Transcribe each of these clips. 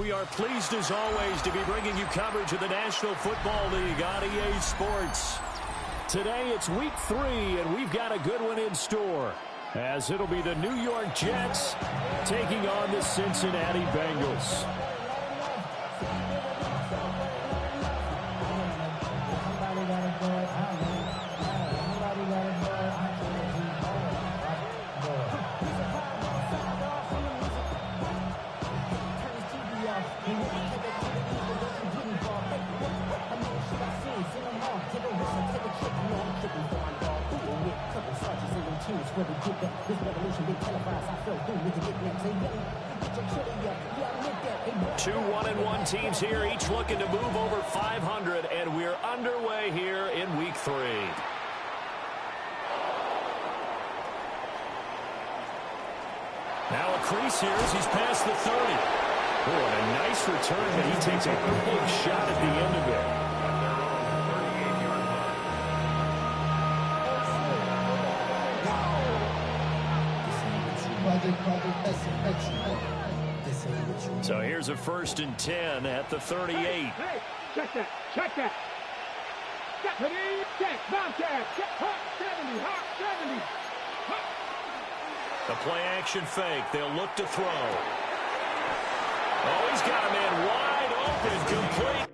We are pleased as always to be bringing you coverage of the National Football League on EA Sports. Today it's week 3, and we've got a good one in store, as it'll be the New York Jets taking on the Cincinnati Bengals. Two 1-1 teams here, each looking to move over 500, and we're underway here in week 3. Now a crease here as he's past the 30. Oh, and a nice return, but he takes a big shot at the end of it. So here's a 1st and 10 at the 38. Hey, check that, check that. Check, Bobcat, hot 70, hot 70. The play action fake, they'll look to throw. Oh, he's got a man wide open, complete.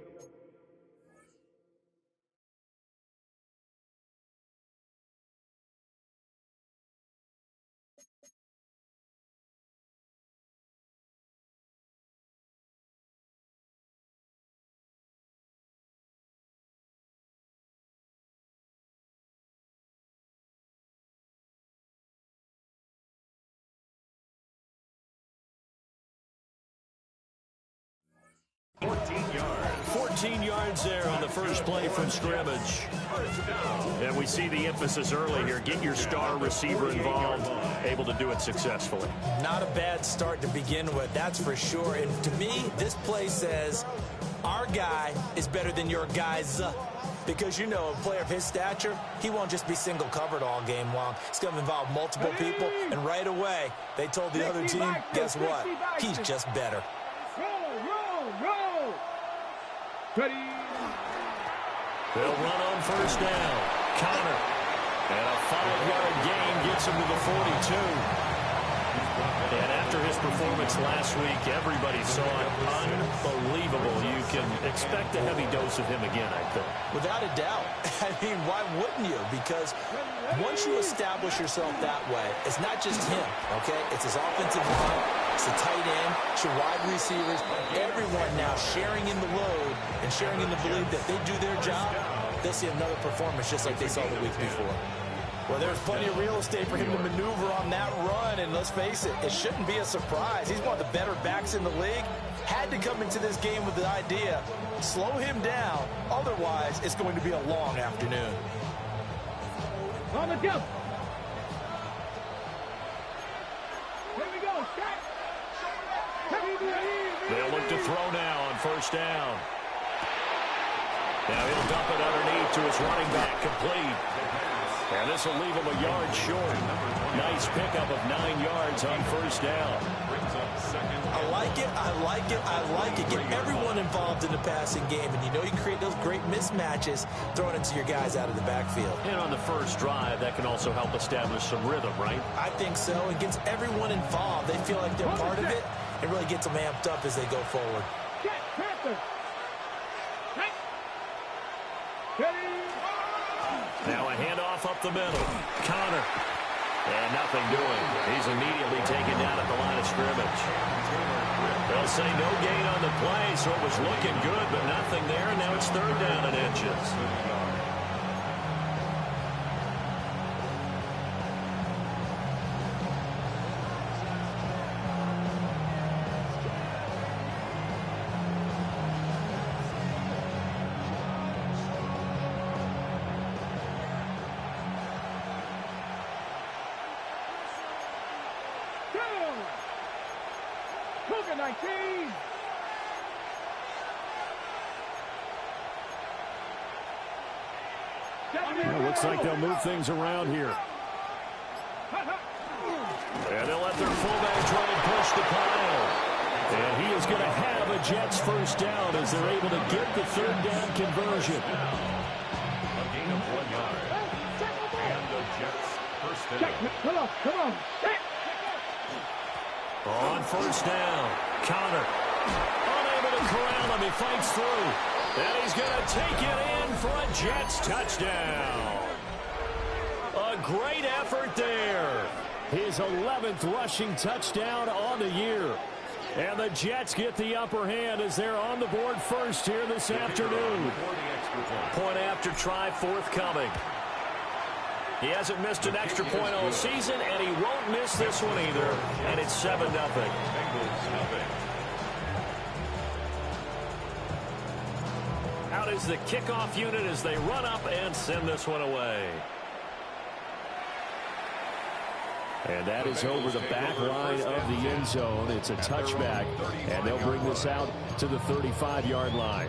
yards. 14 yards there on the first play from scrimmage. And we see the emphasis early here. Get your star receiver involved, able to do it successfully. Not a bad start to begin with, that's for sure. And to me, this play says our guy is better than your guys. Because, you know, a player of his stature, he won't just be single covered all game long. It's going to involve multiple people. And right away, they told the other team, guess what? He's just better. Roll. Ready. They'll run on first down. Connor. And a 5-yard gain gets him to the 42. And after his performance last week, everybody saw it. Unbelievable. You can expect a heavy dose of him again, I think. Without a doubt. I mean, why wouldn't you? Because once you establish yourself that way, it's not just him, okay? It's his offensive line, it's the tight end, it's your wide receivers, everyone now sharing in the load and sharing in the belief that they do their job, they'll see another performance just like they saw the week before. Well, there's plenty of real estate for him to maneuver on that run, and let's face it, it shouldn't be a surprise. He's one of the better backs in the league. Had to come into this game with the idea, slow him down, otherwise it's going to be a long afternoon. On the jump. Here we go, Scott. They'll look to throw now on first down. Now he'll dump it underneath to his running back, complete. And this will leave him a yard short. Nice pickup of 9 yards on first down. I like it. Get everyone involved in the passing game. And you know you can create those great mismatches throwing it to your guys out of the backfield. And on the first drive, that can also help establish some rhythm, right? I think so. It gets everyone involved. They feel like they're part of it. It really gets them amped up as they go forward. Now a handoff up the middle. Connor. And nothing doing. He's immediately taken down at the line of scrimmage. They'll say no gain on the play, so it was looking good, but nothing there, and now it's 3rd down and inches. Looks like they'll move things around here. And they'll let their fullback try and push the pile. And he is going to have a Jets first down as they're able to get the third down conversion. A gain of 1 yard. And the Jets first down. Come on. On first down, Connor. Unable to corral him. He fights through. And he's going to take it in for a Jets touchdown. A great effort there. His 11th rushing touchdown on the year. And the Jets get the upper hand as they're on the board first here this afternoon. Point after try forthcoming. He hasn't missed an extra point all season, and he won't miss this one either. And it's 7-0. Bengals nothing. Out is the kickoff unit as they run up and send this one away. And that is over the back line of the end zone. It's a touchback, and they'll bring this out to the 35-yard line.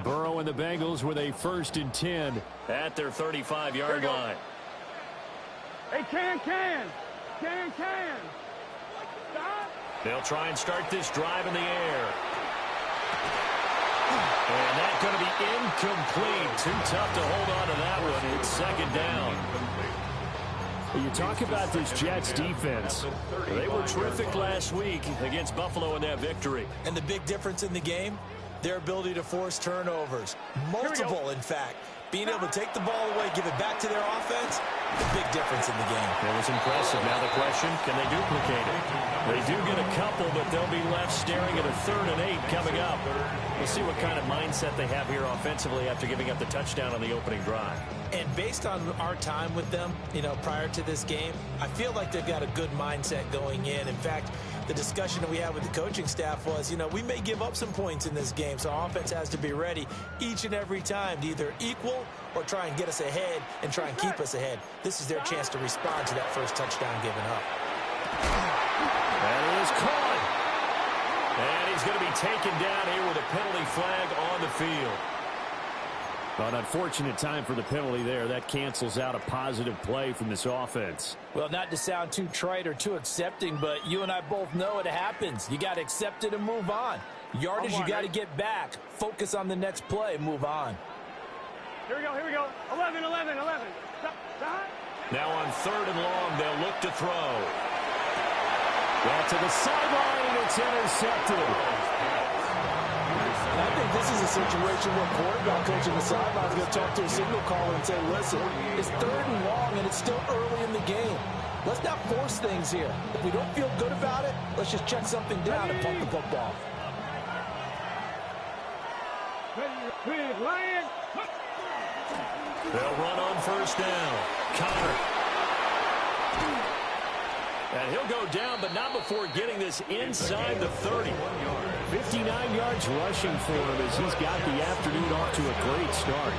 Burrow and the Bengals with a 1st and 10 at their 35-yard line. Hey, can. They'll try and start this drive in the air. And that's going to be incomplete. Too tough to hold on to that one. It's 2nd down. You talk about this Jets defense. They were terrific last week against Buffalo in that victory. And the big difference in the game, their ability to force turnovers. Multiple, in fact. Being able to take the ball away, give it back to their offense, the big difference in the game. That was impressive. Now the question, can they duplicate it? They do get a couple, but they'll be left staring at a 3rd and 8 coming up. We'll see what kind of mindset they have here offensively after giving up the touchdown on the opening drive. And based on our time with them, prior to this game, I feel like they've got a good mindset going in. In fact, the discussion that we had with the coaching staff was, we may give up some points in this game, so our offense has to be ready each and every time to either equal or try and get us ahead and try and keep us ahead. This is their chance to respond to that first touchdown given up. That is caught. And he's going to be taken down here with a penalty flag on the field. An unfortunate time for the penalty there. That cancels out a positive play from this offense. Well, not to sound too trite or too accepting, but you and I both know it happens. You got to accept it and move on. Yardage, you got to get back. Focus on the next play. Move on. Here we go. 11. Stop. Now on 3rd and long, they'll look to throw. Well, to the sideline, and it's intercepted. I think this is a situation where quarterback coach in the sideline is going to talk to a signal caller and say, listen, it's 3rd and long, and it's still early in the game. Let's not force things here. If we don't feel good about it, let's just check something down and pump the football. Big Lion. They'll run on 1st down. Connor. And he'll go down, but not before getting this inside the 30. 59 yards rushing for him as he's got the afternoon off to a great start.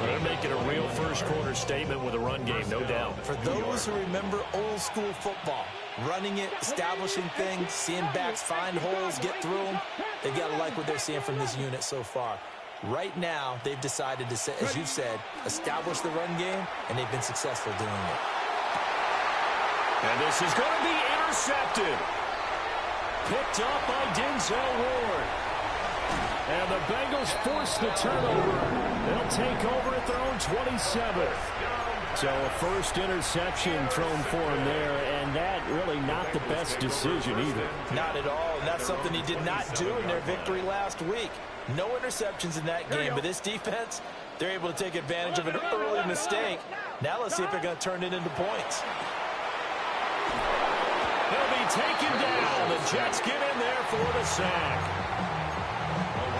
They're making a real first-quarter statement with a run game, no doubt. For those who remember old-school football, running it, establishing things, seeing backs find holes, get through them, they've got to like what they're seeing from this unit so far. Right now, they've decided to, as you said, establish the run game, and they've been successful doing it. And this is going to be intercepted. Picked up by Denzel Ward. And the Bengals force the turnover. They'll take over at their own 27th. So a first interception thrown for him there, and that really not the best decision either. Not at all, and that's something he did not do in their victory last week. No interceptions in that game, but this defense, they're able to take advantage of an early mistake. Now let's see if they're going to turn it into points. He'll be taken down. The Jets get in there for the sack.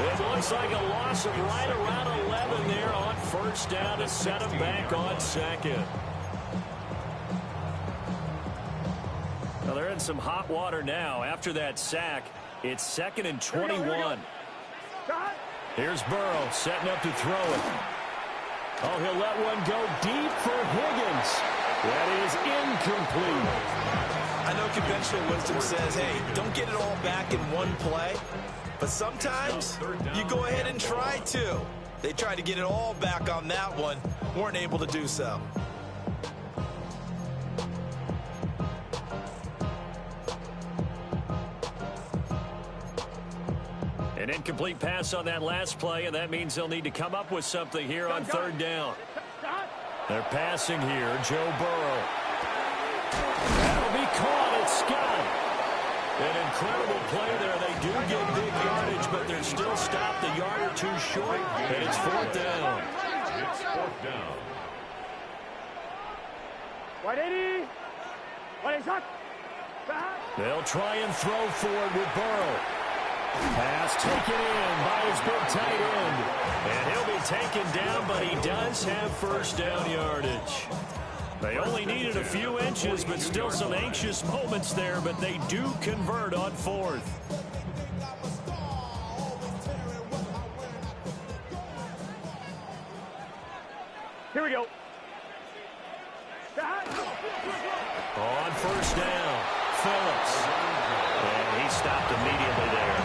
It looks like a loss of right around 11 there on 1st down to set him back on 2nd. Now they're in some hot water now. After that sack, it's 2nd and 21. Here's Burrow setting up to throw it. Oh, he'll let one go deep for Higgins. That is incomplete. I I know conventional wisdom says, hey, don't get it all back in one play. But sometimes you go ahead and try to. They tried to get it all back on that one. Weren't able to do so. An incomplete pass on that last play, and that means they'll need to come up with something here on third down. They're passing here. Joe Burrow. That'll be caught. It's Scott. An incredible play there. They do get big yardage, but they're still stopped a yard or two short, and it's fourth down. It's fourth down. White 80. White is hot. They'll try and throw forward with Burrow. Pass taken in by his big tight end. And he'll be taken down, but he does have first down yardage. They only needed a few inches, but still some anxious moments there, but they do convert on fourth. Here we go. On first down, Phillips. And he stopped immediately there.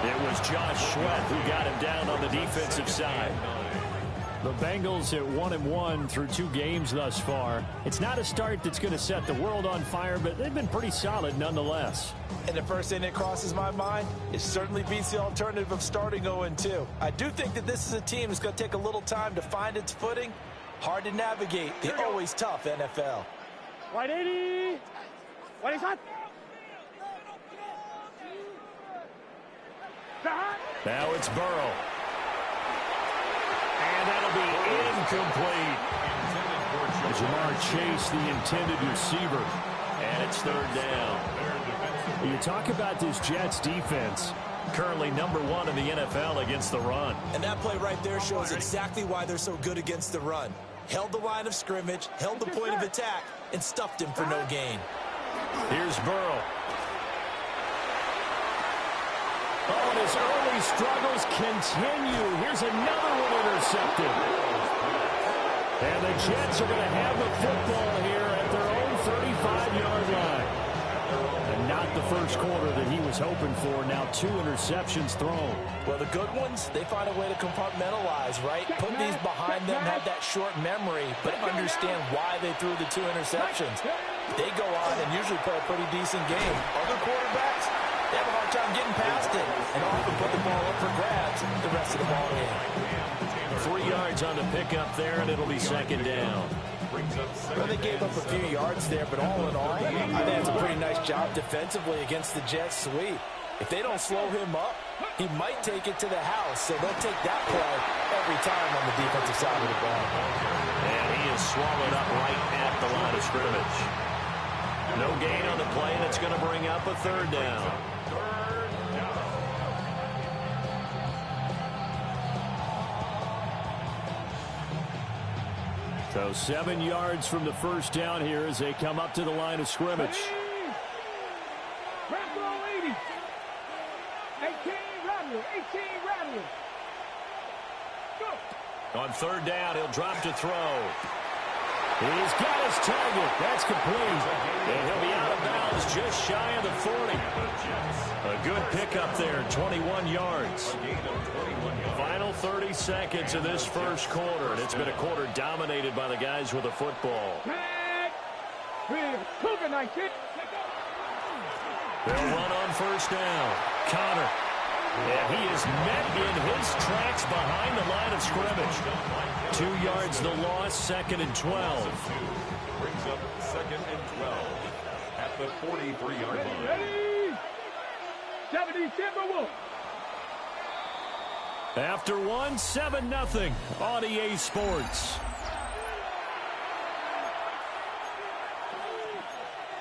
It was Josh Sweat who got him down on the defensive side. The Bengals at 1-1 through 2 games thus far. It's not a start that's going to set the world on fire, but they've been pretty solid nonetheless. And the first thing that crosses my mind, it certainly beats the alternative of starting 0-2. I do think that this is a team that's going to take a little time to find its footing. Hard to navigate. The always tough NFL. White 80. White is hot. Now it's Burrow. And that'll be incomplete. Jamar Chase, the intended receiver. And it's third down. You talk about this Jets defense. Currently #1 in the NFL against the run. And that play right there shows exactly why they're so good against the run. Held the line of scrimmage, held the point of attack, and stuffed him for no gain. Here's Burrow. Oh, and his early struggles continue. Here's another one intercepted. And the Jets are going to have the football here at their own 35-yard line. And not the first quarter that he was hoping for. Now 2 interceptions thrown. Well, the good ones, they find a way to compartmentalize, right? Put these behind them, have that short memory, but understand why they threw the 2 interceptions. They go on and usually play a pretty decent game. Other quarterbacks, they have a hard time getting past it and often put the ball up for grabs the rest of the ball game. 3 yards on the pickup there, and it'll be second down. Well, they gave up a few yards there, but all in all, I think that's a pretty nice job defensively against the Jets sweep. If they don't slow him up, he might take it to the house, so they'll take that play every time on the defensive side of the ball. And he is swallowed up right at the line of scrimmage. No gain on the play, and it's going to bring up a third down. So 7 yards from the first down here as they come up to the line of scrimmage. 18, Radley. Go. On third down, he'll drop to throw. He's got his target. That's complete. And he'll be out of bounds just shy of the 40. A good pickup there, 21 yards. Final 30 seconds of this first quarter, and it's been a quarter dominated by the guys with the football. They'll run on first down. Connor. And he is met in his tracks behind the line of scrimmage. 2 yards the loss, second and 12. Brings up second and 12 at the 43-yard line. Ready? 70 Timberwolves. After 1, 7-0 on EA Sports.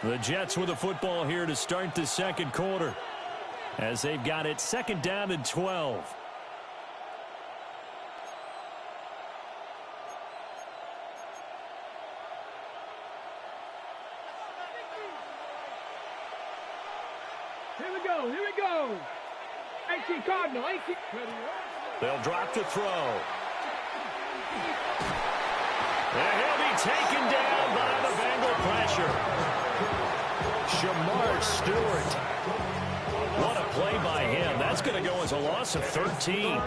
The Jets with the football here to start the second quarter, as they've got it second down and 12. Here we go. 18 Cardinal, 18. They'll drop to throw. And he'll be taken down by the Bengal pressure. Shamar Stewart. What a play by him. That's going to go as a loss of 13.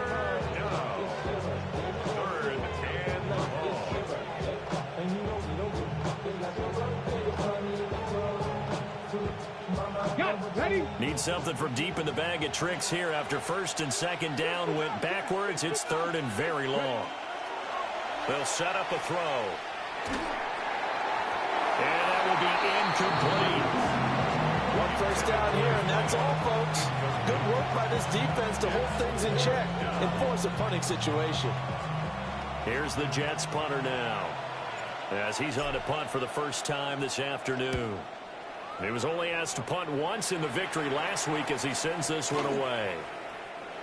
Need something from deep in the bag of tricks here after first and second down went backwards. It's third and very long. They'll set up a throw. And that will be incomplete. One first down here, and that's all, folks. Good work by this defense to hold things in check and force a punting situation. Here's the Jets punter now, as he's on to punt for the first time this afternoon. He was only asked to punt once in the victory last week as he sends this one away.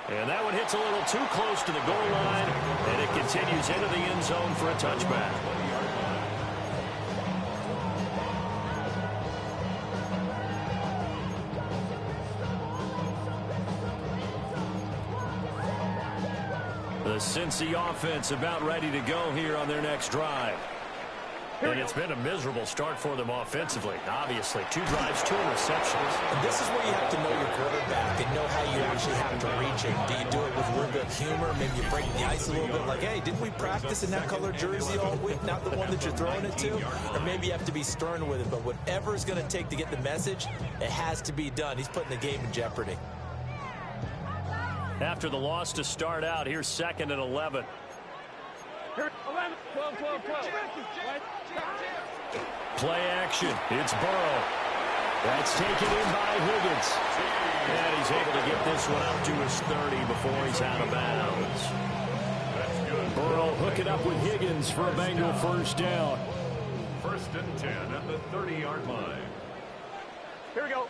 And that one hits a little too close to the goal line, and it continues into the end zone for a touchback. The Cincy offense about ready to go here on their next drive. And it's been a miserable start for them offensively. Obviously, 2 drives, 2 interceptions. And this is where you have to know your quarterback and know how you actually have to reach him. Do you do it with a little bit of humor? Maybe you break the ice a little bit like, hey, didn't we practice in that color jersey all week, not the one that you're throwing it to? Or maybe you have to be stern with it. But whatever it's going to take to get the message, it has to be done. He's putting the game in jeopardy. After the loss to start out, here's 2nd and 11. 11, 12, 12, 12. Play action. It's Burrow. That's taken in by Higgins. And he's able to get this one up to his 30 before he's out of bounds. Burrow hooking up with Higgins for a Bengal first down. 1st and 10 at the 30-yard line. Here we go.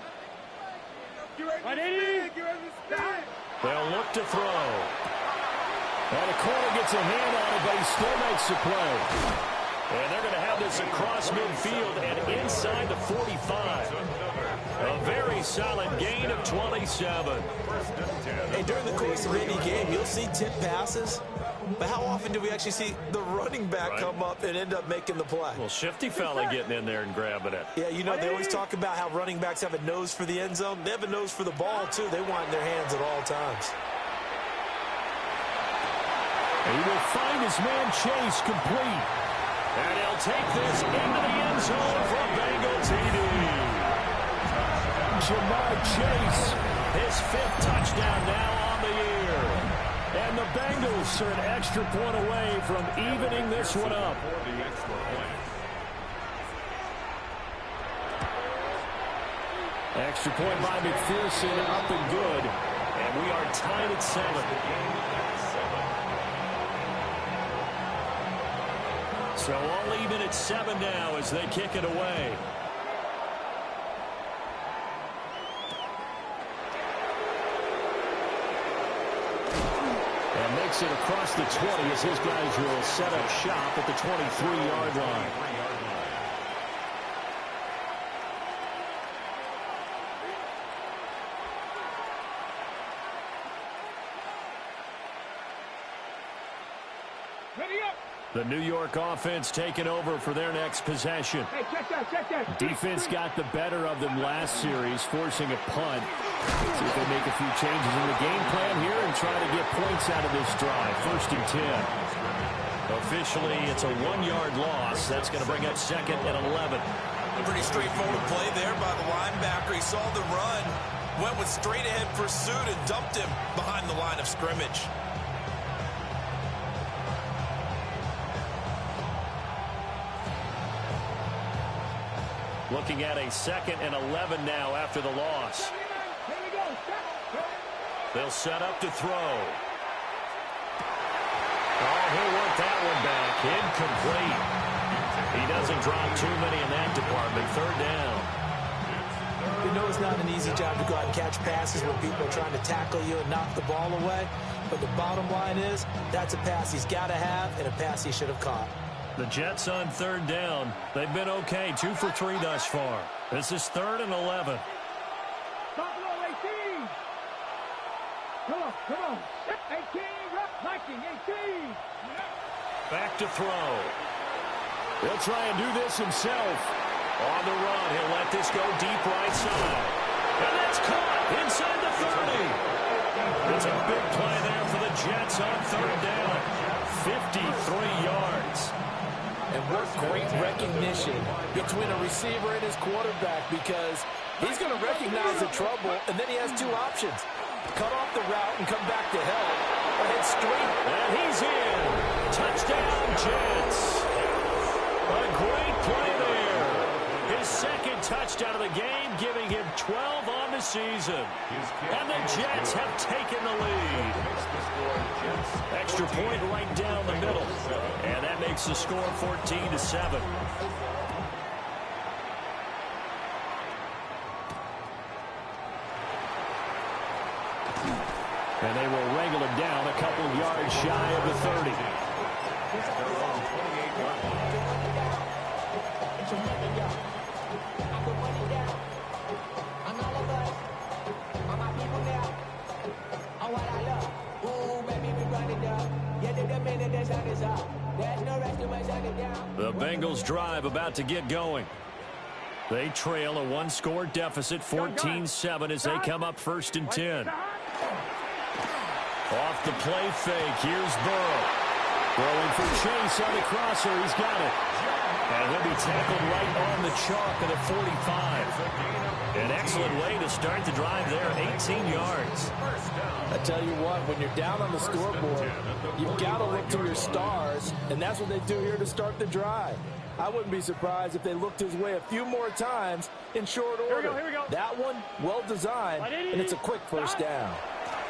Right, 80. They'll look to throw. And the corner gets a hand on it, but he still makes the play. And they're going to have this across midfield and inside the 45. A very solid gain of 27. Hey, during the course of any game, you'll see tip passes. But how often do we actually see the running back come up and end up making the play? Well, shifty fella getting in there and grabbing it. Yeah, you know, they always talk about how running backs have a nose for the end zone. They have a nose for the ball, too. They want it in their hands at all times. He will find his man Chase complete. And he'll take this into the end zone for a Bengal TD. Jamar Chase. His 5th touchdown now on the year. And the Bengals are an extra point away from evening this one up. Extra point by McPherson, up and good. And we are tied at 7. So all even at 7 now as they kick it away. And makes it across the 20 as his guys will set up shop at the 23-yard line. The New York offense taking over for their next possession. Hey, check that. Defense got the better of them last series, forcing a punt. See if they make a few changes in the game plan here and try to get points out of this drive. 1st and 10. Officially, it's a 1-yard loss. That's going to bring up 2nd and 11. A pretty straightforward play there by the linebacker. He saw the run, went with straight-ahead pursuit, and dumped him behind the line of scrimmage. Looking at a 2nd and 11 now after the loss. They'll set up to throw. Oh, he'll work that one back. Incomplete. He doesn't drop too many in that department. 3rd down. You know it's not an easy job to go out and catch passes when people are trying to tackle you and knock the ball away. But the bottom line is that's a pass he's got to have and a pass he should have caught. The Jets on 3rd down. They've been okay. 2 for 3 thus far. This is 3rd and 11. Buffalo 18. Come on. 18, Viking 18. Back to throw. He'll try and do this himself. On the run, he'll let this go deep right side. And that's caught inside the 30. It's a big play there for the Jets on third down. 53 yards. And what great recognition between a receiver and his quarterback, because he's going to recognize the trouble, and then he has two options. Cut off the route and come back to help, or head straight. And he's in. Touchdown, Jets. A great play there. His second touchdown of the game, giving him 12 on the season. And the Jets have taken the lead. Extra point right down the middle. And that makes the score 14-7. And they will wrangle him down a couple yards shy of the 30. The Bengals drive about to get going. They trail a one-score deficit, 14-7, as they come up 1st and 10. Off the play fake, here's Burrow. Going for Chase on the crosser, he's got it. And he'll be tackled right on the chalk at the 45. An excellent way to start the drive there, 18 yards. I tell you what, when you're down on the scoreboard, you've got to look to your stars, and that's what they do here to start the drive. I wouldn't be surprised if they looked his way a few more times in short order. Here we go. That one, well designed, and it's a quick first down.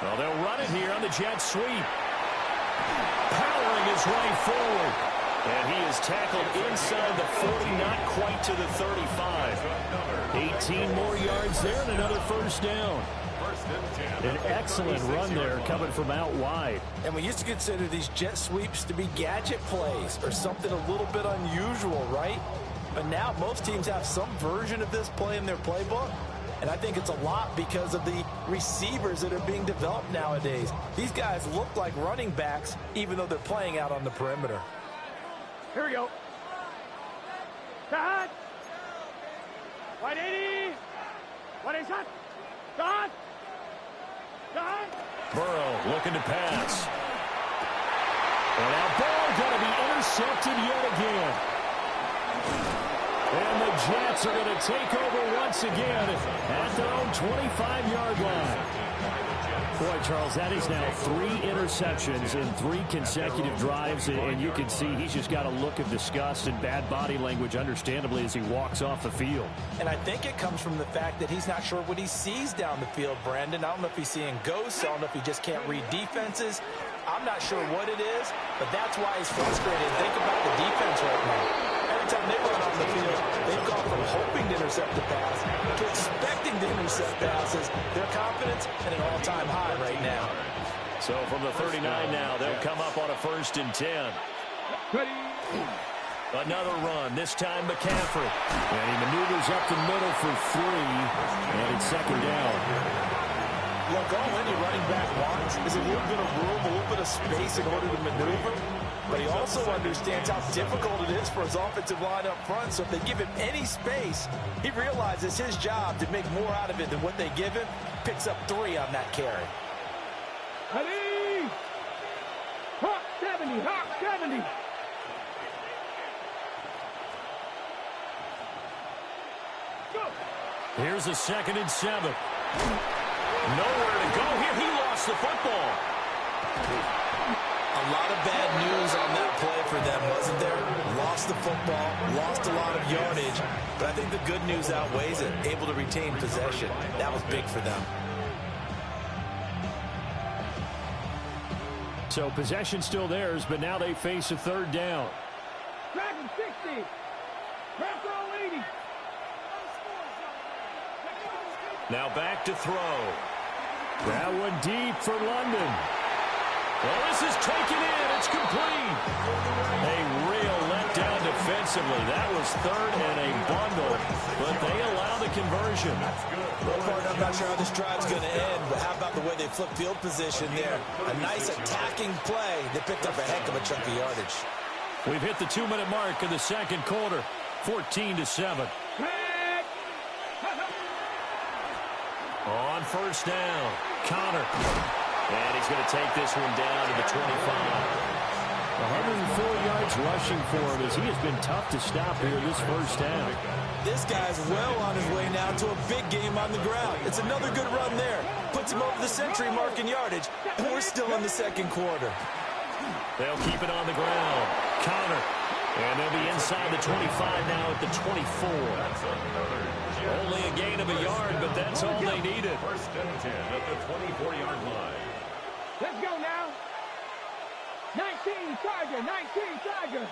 Well, they'll run it here on the jet sweep. Powering his way forward. And he is tackled inside the 40, not quite to the 35. 18 more yards there and another first down. An excellent run there coming from out wide. And we used to consider these jet sweeps to be gadget plays or something a little bit unusual, right? But now most teams have some version of this play in their playbook. And I think it's a lot because of the receivers that are being developed nowadays. These guys look like running backs even though they're playing out on the perimeter. Here we go. Dad. 180. What is that? Dad. Dad. Burrow looking to pass. And now ball going to be intercepted yet again. And the Jets are going to take over once again at their own 25-yard line. Boy, Charles, that is now 3 interceptions in 3 consecutive drives, and you can see he's just got a look of disgust and bad body language, understandably, as he walks off the field. And I think it comes from the fact that he's not sure what he sees down the field, Brandon. I don't know if he's seeing ghosts. I don't know if he just can't read defenses. I'm not sure what it is, but that's why he's frustrated. Think about the defense right now. Every time they run on the field, they've gone from hoping to intercept the pass to expecting to intercept passes. Their confidence at an all-time high right now. So from the 39 now, they'll come up on a 1st and 10. Ready. Another run, this time McCaffrey. And he maneuvers up the middle for 3, and it's 2nd down. Look, all any running back wants is a little bit of room, a little bit of space in order to maneuver. But he also understands how difficult it is for his offensive line up front. So if they give him any space, he realizes his job to make more out of it than what they give him. Picks up 3 on that carry. Ready. Hawk 70. Hawk 70. Go. Here's a 2nd and 7. Nowhere to go here. He lost the football. A lot of bad news on that play for them, wasn't there? Lost the football, lost a lot of yardage, but I think the good news outweighs it. Able to retain possession. That was big for them. So possession still theirs, but now they face a 3rd down. Dragon 60. Press roll 80. Now back to throw. That one deep for London. Well, this is taken in. It's complete. A real letdown defensively. That was 3rd and a bundle, but they allow the conversion. I'm not sure how this drive's going to end, but how about the way they flip field position there? A nice attacking play. They picked up a heck of a chunk of yardage. We've hit the 2-minute mark of the 2nd quarter. 14-7. Ready. On first down, Connor. And he's going to take this one down to the 25. 104 yards rushing for him as he has been tough to stop here this first down. This guy's well on his way now to a big game on the ground. It's another good run there. Puts him over the century mark in yardage. And we're still in the second quarter. They'll keep it on the ground. Connor. And they'll be inside the 25 now at the 24. Only a gain of a yard, but that's all they needed. First and 10 at the 24-yard line. Let's go now. 19 Tiger, 19 Tiger.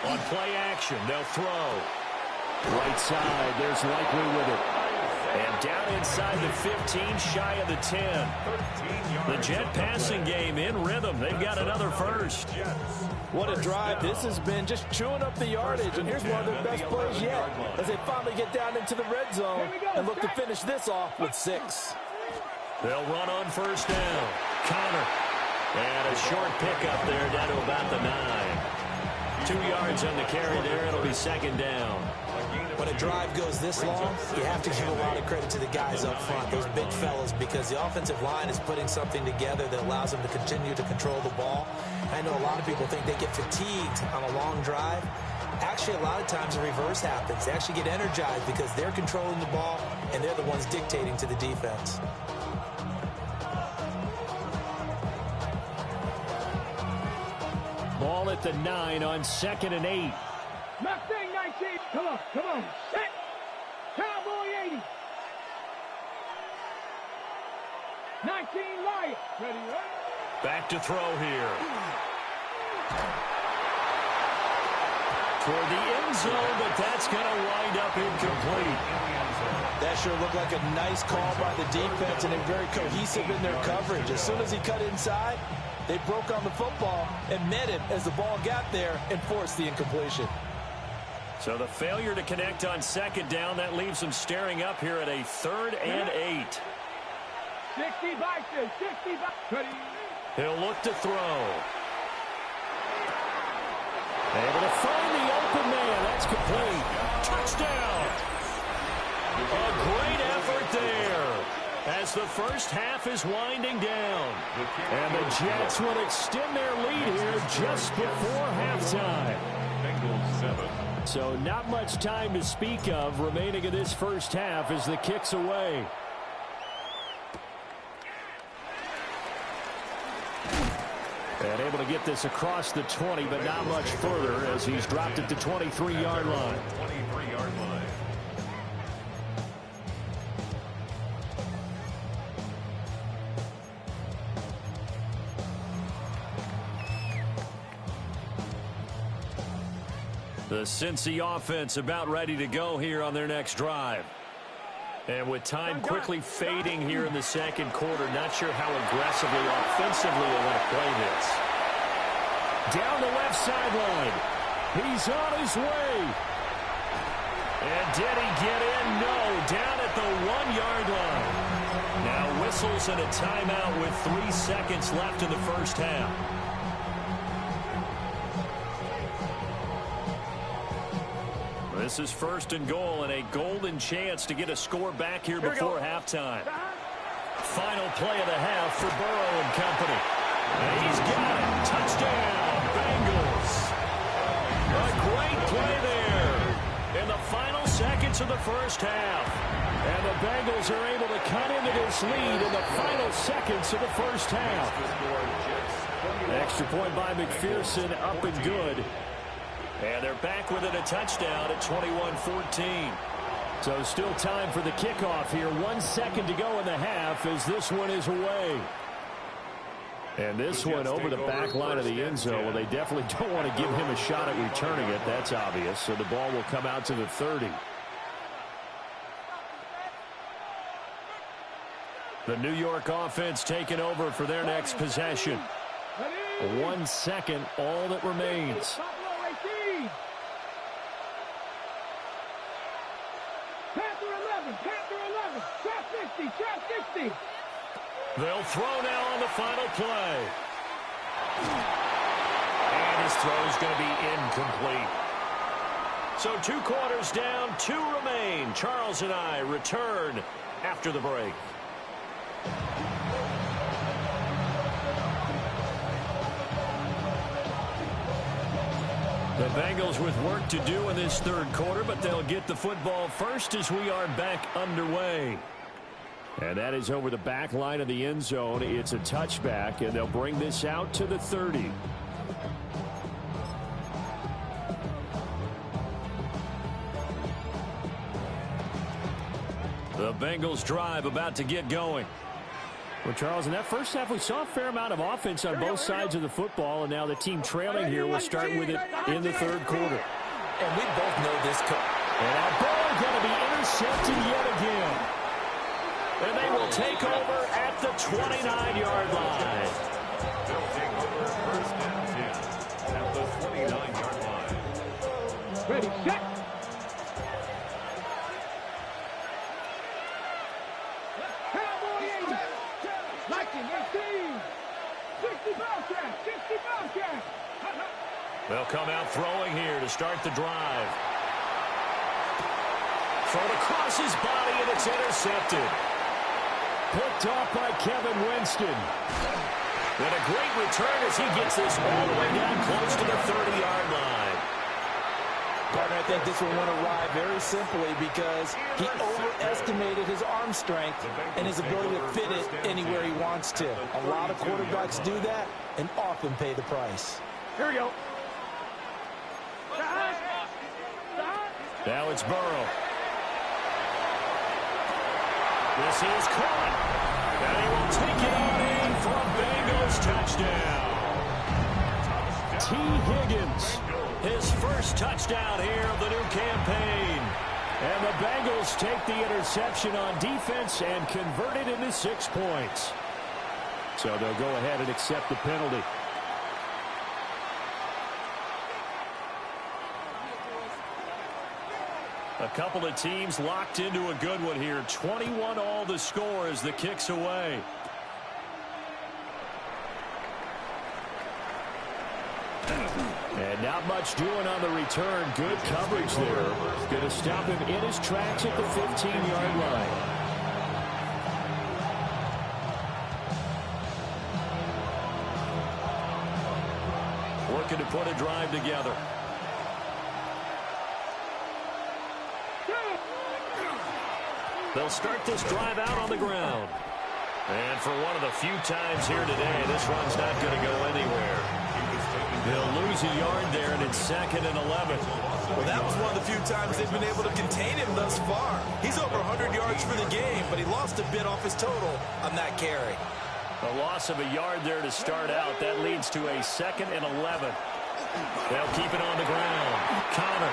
On play action, they'll throw. Right side, there's Likely with it. And down inside the 15, shy of the 10. The Jet passing game in rhythm. They've got another first. What a drive this has been, just chewing up the yardage. And here's one of their best plays yet as they finally get down into the red zone and look to finish this off with 6. They'll run on first down. Connor. And a short pickup there down to about the 9. 2 yards on the carry there. It'll be second down. When a drive goes this long, you have to give a lot of credit to the guys up front, those big fellas, because the offensive line is putting something together that allows them to continue to control the ball. I know a lot of people think they get fatigued on a long drive. Actually, a lot of times the reverse happens. They actually get energized because they're controlling the ball, and they're the ones dictating to the defense. Ball at the 9 on 2nd and 8. Mustang 19. Come on, come on. Set. Cowboy 80. 19 Lion. Ready, right? Back to throw here. Toward the end zone, but that's going to wind up incomplete. That sure looked like a nice call by the defense, and they're very cohesive in their coverage. As soon as he cut inside, they broke on the football and met him as the ball got there and forced the incompletion. So the failure to connect on second down, that leaves them staring up here at a 3rd and 8. 60 Bison, 60 Bison. He'll look to throw. Able to find the open man. That's complete. Touchdown. A great effort there as the first half is winding down. And the Jets will extend their lead here just before halftime. Bengals 7. So not much time to speak of remaining in this first half as the kick's away. And able to get this across the 20, but not much further as he's dropped it to 23-yard line. 23-yard line. The Cincy offense about ready to go here on their next drive. And with time quickly fading here in the second quarter, not sure how aggressively, offensively they want to play this. Down the left sideline. He's on his way. And did he get in? No, down at the 1-yard line. Now whistles and a timeout with 3 seconds left in the first half. This is 1st and goal and a golden chance to get a score back here before halftime. Final play of the half for Burrow and company. And he's got it. Touchdown, Bengals. A great play there in the final seconds of the first half. And the Bengals are able to cut into this lead in the final seconds of the first half. Extra point by McPherson, up and good. And they're back within a touchdown at 21-14. So still time for the kickoff here. 1 second to go in the half as this one is away. And this one over the back line of the end zone. Well, they definitely don't want to give him a shot at returning it. That's obvious. So the ball will come out to the 30. The New York offense taking over for their next possession. 1 second, all that remains. They'll throw now on the final play. And his throw is going to be incomplete. So 2 quarters down, 2 remain. Charles and I return after the break. The Bengals with work to do in this 3rd quarter, but they'll get the football first as we are back underway. And that is over the back line of the end zone. It's a touchback, and they'll bring this out to the 30. The Bengals drive about to get going. Well, Charles, in that first half, we saw a fair amount of offense on both sides of the football, and now the team trailing here will start with it in the 3rd quarter. And we both know this. And that ball going to be intercepted yet again. And they will take over at the 29-yard line. They'll take over 1st and 10 at the 29-yard line. Ready, set. Cowboy 80. Lightning 18. 60 Bobcat. 60 Bobcat. They'll come out throwing here to start the drive. Thrown across his body, and it's intercepted. Picked off by Kevin Winston. And a great return as he gets this all the way down close to the 30-yard line. Partner, I think this will want to ride very simply because he overestimated his arm strength and his ability to fit it anywhere he wants to. A lot of quarterbacks do that and often pay the price. Here we go. Now it's Burrow. This is caught. And he will take it on in for a Bengals touchdown. T. Higgins, his first touchdown here of the new campaign. And the Bengals take the interception on defense and convert it into 6 points. So they'll go ahead and accept the penalty. A couple of teams locked into a good one here. 21 all the score as the kick's away. And not much doing on the return. Good coverage there. Going to stop him in his tracks at the 15-yard line. Working to put a drive together. They'll start this drive out on the ground. And for one of the few times here today, this run's not going to go anywhere. They'll lose a yard there, and it's 2nd and 11. Well, that was one of the few times they've been able to contain him thus far. He's over 100 yards for the game, but he lost a bit off his total on that carry. A loss of a yard there to start out. That leads to a 2nd and 11. They'll keep it on the ground. Connor.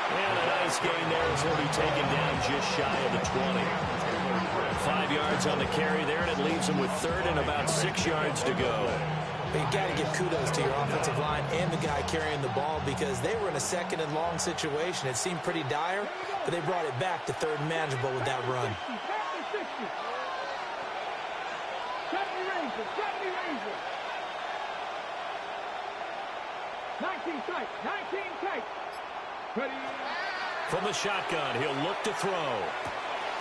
And a nice gain there as he'll be taken down just shy of the 20. 5 yards on the carry there, and it leaves him with 3rd and about 6 yards to go. But you got to give kudos to your offensive line and the guy carrying the ball because they were in a 2nd and long situation. It seemed pretty dire, but they brought it back to 3rd and manageable with that run. 19 tight. 19 tight. Ready. From the shotgun, he'll look to throw.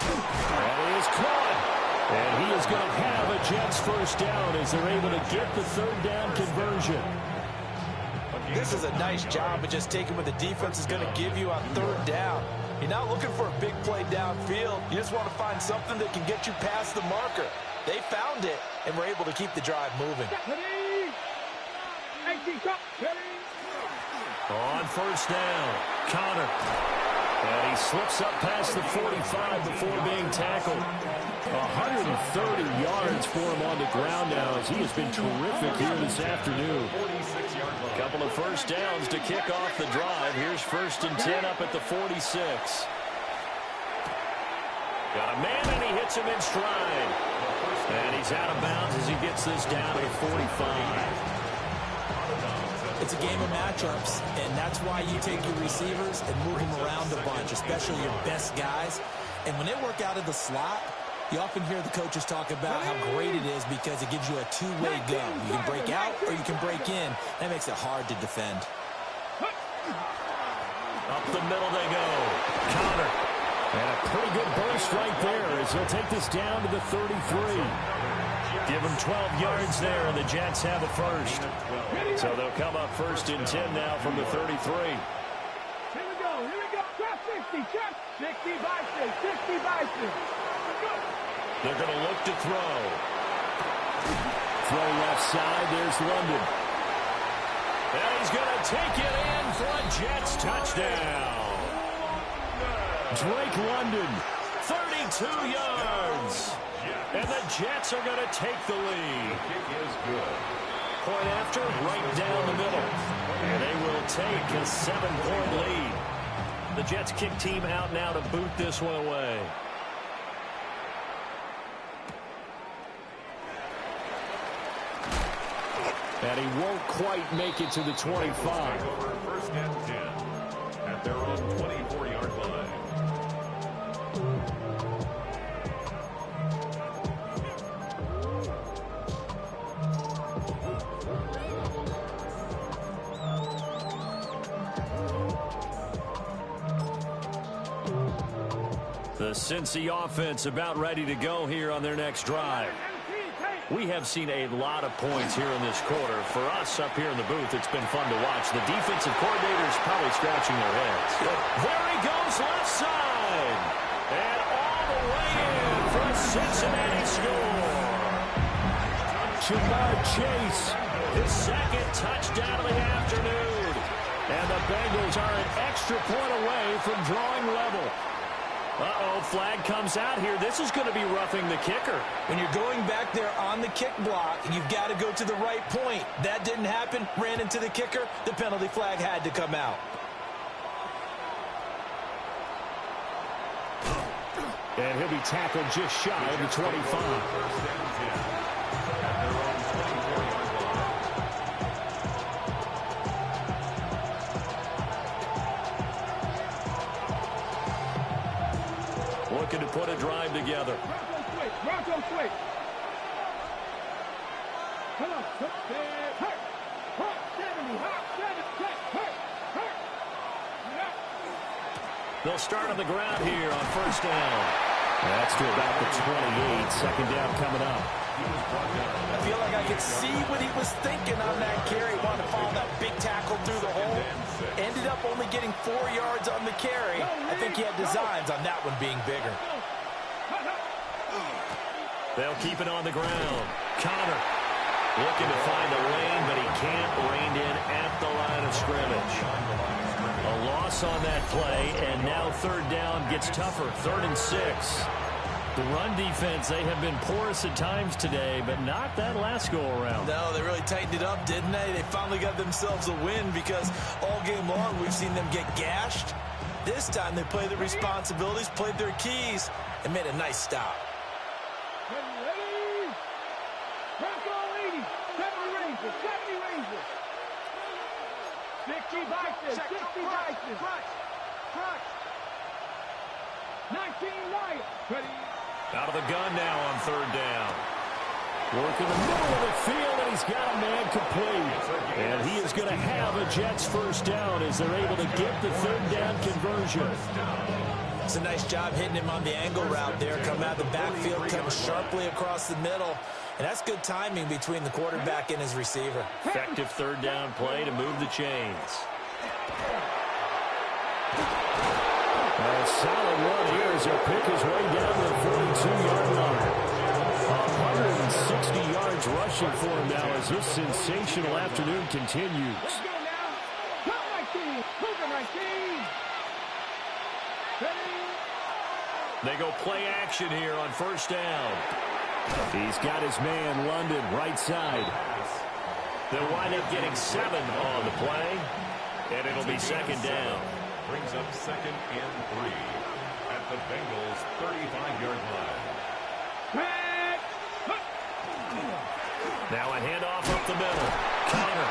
And he is caught. And he is going to have a Jets first down as they're able to get the 3rd down conversion. This is a nice job of just taking what the defense is going to give you on 3rd down. You're not looking for a big play downfield. You just want to find something that can get you past the marker. They found it and were able to keep the drive moving. Ready. 18 tight. Ready. On first down, Connor. And he slips up past the 45 before being tackled. 130 yards for him on the ground now as he has been terrific here this afternoon. A couple of first downs to kick off the drive. Here's 1st and 10 up at the 46. Got a man, and he hits him in stride. And he's out of bounds as he gets this down to the 45. It's a game of matchups, and that's why you take your receivers and move them around a bunch, especially your best guys. And when they work out of the slot, you often hear the coaches talk about how great it is because it gives you a two-way go. You can break out or you can break in. That makes it hard to defend. Up the middle they go. Counter. And a pretty good burst right there as he'll take this down to the 33. Give him 12 yards there, and the Jets have a first. So they'll come up first and 10 now from the 33. Here we go. Trap 60, trap 60 by 6, 60 by 6. They're going to look to throw. Throw left side. There's London. And he's going to take it in for a Jets touchdown. Drake London. 32 yards. And the Jets are going to take the lead. Point after, right down the middle. And they will take a 7-point lead. The Jets kick team out now to boot this one away. And he won't quite make it to the 25. First and 10 at their own 24-yard line. The Cincy offense about ready to go here on their next drive. We have seen a lot of points here in this quarter. For us up here in the booth, it's been fun to watch. The defensive coordinators probably scratching their heads. There he goes left side. And all the way in for a Cincinnati score. Jamar Chase. His second touchdown of the afternoon. And the Bengals are an extra point away from drawing level. Uh-oh, flag comes out here. This is going to be roughing the kicker. When you're going back there on the kick block, you've got to go to the right point. That didn't happen. Ran into the kicker. The penalty flag had to come out. And he'll be tackled just shy of the 25. Looking to put a drive together. Bronco switch. Come on. Hurt. Hurt. 70. Hurt. They'll start on the ground here on first down. That's to about the 28. Second down coming up. I feel like I could see what he was thinking on that carry. Wanted to follow that big tackle through the hole. Ended up only getting 4 yards on the carry. I think he had designs on that one being bigger. They'll keep it on the ground. Connor looking to find the lane, but he can't rein in at the line of scrimmage. A loss on that play, and now third down gets tougher. 3rd and 6. The run defense, they have been porous at times today, but not that last go-around. No, they really tightened it up, didn't they? They finally got themselves a win because all game long we've seen them get gashed. This time they played their responsibilities, played their keys, and made a nice stop. Ready? Bronco 80. 70 Rangers. 60 Bison. 60 Bison. 19 Lions. Ready? Out of the gun now on third down. Work in the middle of the field, and he's got a man complete. And he is going to have a Jets first down as they're able to get the third down conversion. It's a nice job hitting him on the angle route there. Come out of the backfield, come sharply across the middle. And that's good timing between the quarterback and his receiver. Effective third down play to move the chains. A solid run here as he'll pick his way down to the 42-yard line. 160 yards rushing for him now as this sensational afternoon continues. Let's go now. Top 19. Cougar 19. Ready? They go play action here on first down. He's got his man, London, right side. They'll wind up getting 7 on the play, and it'll be second down. Brings up 2nd and 3 at the Bengals' 35-yard line. Now a handoff up the middle. Connor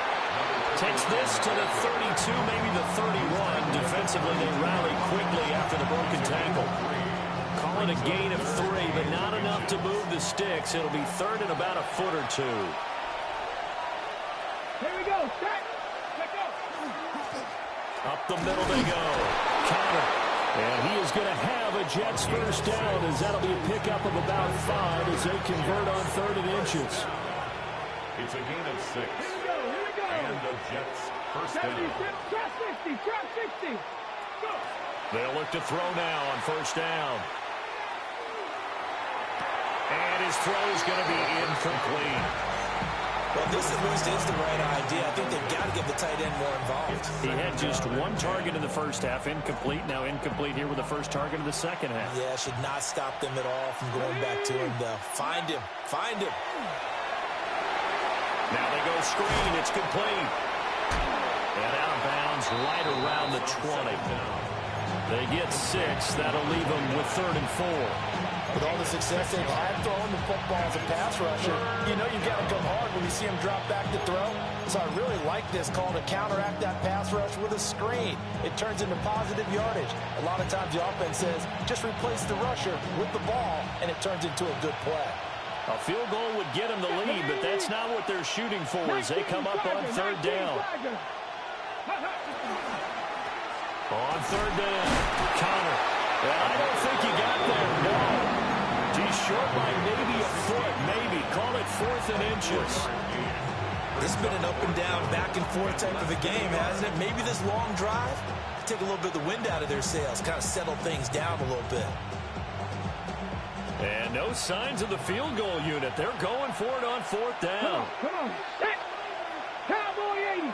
takes this to the 32, maybe the 31. Defensively, they rally quickly after the broken tackle. Call it a gain of 3, but not enough to move the sticks. It'll be third and about a foot or 2. Here we go. Set. Let go. Up the middle they go. Counter. And he is going to have a Jets first down, as that'll be a pickup of about 5 as they convert on 3rd and inches. It's a gain of 6. Here we go. And the Jets first down. Trap 60. Go. They'll look to throw now on first down. And his throw is going to be incomplete. Well, this at least is the right idea. I think they've got to get the tight end more involved. He had just 1 target in the first half, incomplete. Now incomplete here with the first target of the second half. Yeah, should not stop them at all from going back to him. Find him. Now they go screen. It's complete. And out of bounds right around the 20. They get 6. That'll leave them with 3rd and 4. With all the success they've had throwing the football as a pass rusher, you know you've got to go hard when you see him drop back to throw. So I really like this call to counteract that pass rush with a screen. It turns into positive yardage. A lot of times the offense says, just replace the rusher with the ball, and it turns into a good play. A field goal would get them the lead, but that's not what they're shooting for as they come up on 3rd down. On 3rd down, Connor. I don't think he got there, no. He's short by maybe a foot, maybe. Call it 4th and inches. This has been an up and down, back and forth type of a game, hasn't it? Maybe this long drive, take a little bit of the wind out of their sails, kind of settle things down a little bit. And no signs of the field goal unit. They're going for it on 4th down. Come on. Set. Cowboy 80.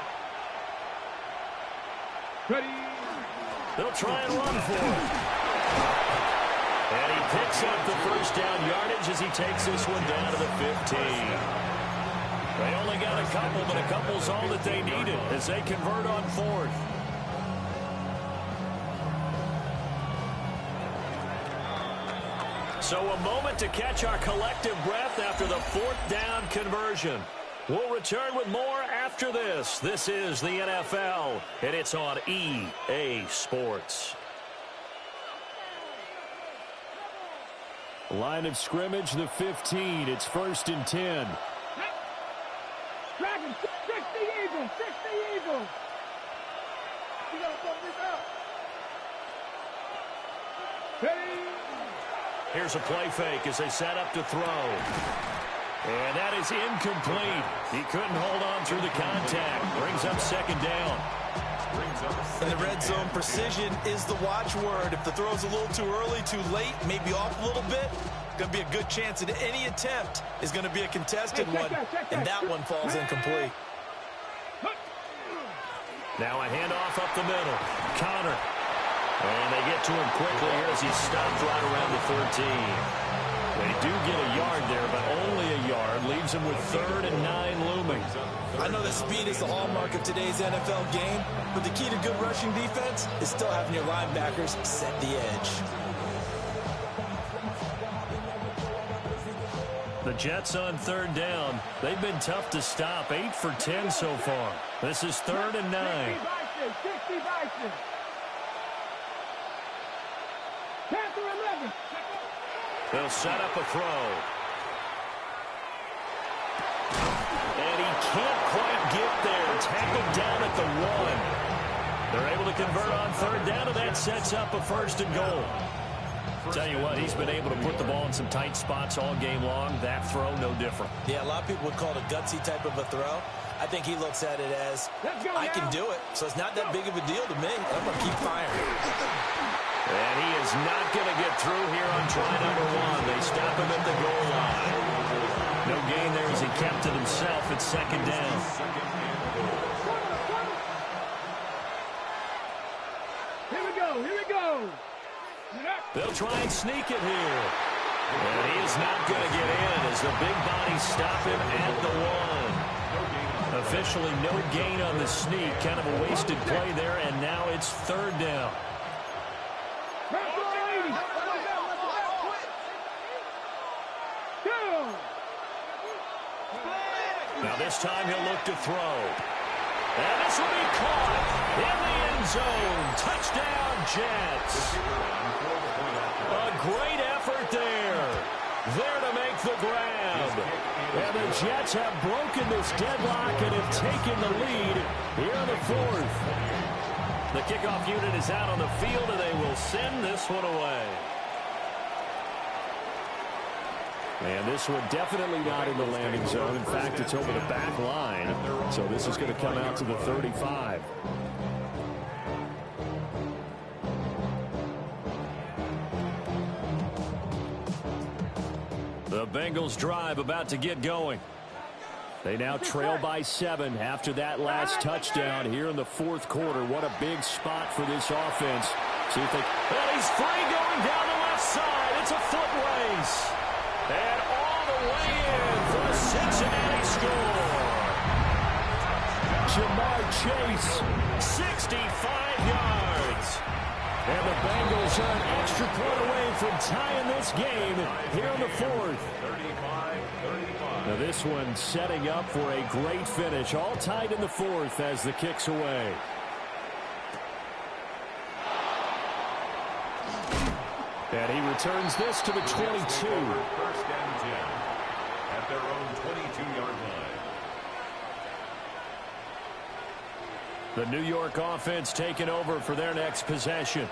Ready. They'll try and run for it. And he picks up the first down yardage as he takes this one down to the 15. They only got a couple, but a couple's all that they needed as they convert on 4th. So a moment to catch our collective breath after the 4th down conversion. We'll return with more after this. This is the NFL, and it's on EA Sports. Line of scrimmage, the 15. It's 1st and 10. Dragon, 60 Eagles. You got to pump this up. Ready. Here's a play fake as they set up to throw. And that is incomplete. He couldn't hold on through the contact. Brings up 2nd down. In the red zone, precision is the watchword. If the throw's a little too early, too late, maybe off a little bit, going to be a good chance that any attempt is going to be a contested one, and that one falls incomplete. Now a handoff up the middle. Counter. And they get to him quickly here as he stopped right around the 13. They do get a yard there, but only a yard. Leaves him with 3rd and 9 looming. I know that speed is the hallmark of today's NFL game, but the key to good rushing defense is still having your linebackers set the edge. The Jets on 3rd down. They've been tough to stop. 8 for 10 so far. This is 3rd and 9. 60 Bison. Panther 11. They'll set up a throw. And he can't quite get there. Tackled down at the 1. They're able to convert on 3rd down, and that sets up a 1st and goal. Tell you what, he's been able to put the ball in some tight spots all game long. That throw, no different. Yeah, a lot of people would call it a gutsy type of a throw. I think he looks at it as, I can do it, so it's not that big of a deal to me. I'm going to keep firing. And he is not going to get through here on try number 1. They stop him at the goal line. No gain there as he kept it himself at 2nd down. Here we go. They'll try and sneak it here. And he is not going to get in as the big bodies stop him at the 1. Officially no gain on the sneak. Kind of a wasted play there, and now it's 3rd down. Now this time he'll look to throw. And this will be caught in the end zone. Touchdown, Jets. A great effort there. There to make the grab. And the Jets have broken this deadlock and have taken the lead here in the 4th. The kickoff unit is out on the field, and they will send this one away. And this one definitely not in the landing zone. In fact, it's over the back line. So this is going to come out to the 35. The Bengals drive about to get going. They now trail by 7 after that last touchdown here in the fourth quarter. What a big spot for this offense. See if they... And he's free going down the left side. It's a foot race. And all the way in for a Cincinnati score. Jamar Chase, 65 yards. And the Bengals are an extra point away from tying this game here in the fourth. Now this one setting up for a great finish. All tied in the fourth as the kick's away. And he returns this to the 22. First and 10 at their own 22-yard line. The New York offense taking over for their next possession.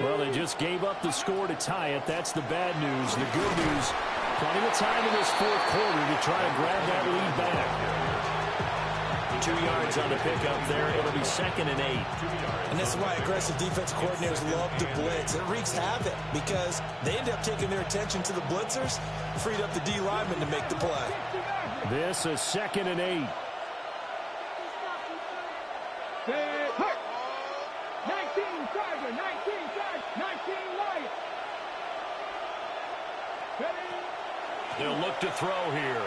Well, they just gave up the score to tie it. That's the bad news. The good news, plenty of time in this fourth quarter to try to grab that lead back. 2 yards on the pickup there. It'll be 2nd and 8. And this is why aggressive defense coordinators love to blitz. It wreaks havoc because they end up taking their attention to the blitzers, freed up the D lineman to make the play. This is 2nd and 8. 19 Tiger, 19 Tiger, 19 Lion. They'll look to throw here.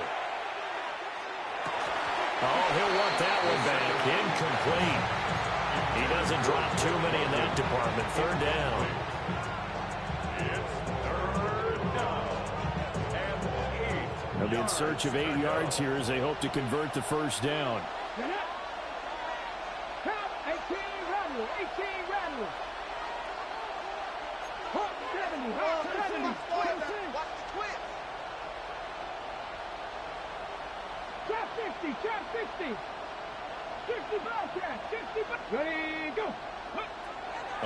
Oh, he'll want that one back. Incomplete. He doesn't drop too many in that department. 3rd down. They'll be in search of 8 yards here as they hope to convert the first down. 18 Rattle, 18 Rattle. 70, 70, 50, trap 60. 60 Bobcat, 60 Bobcat. Ready, go.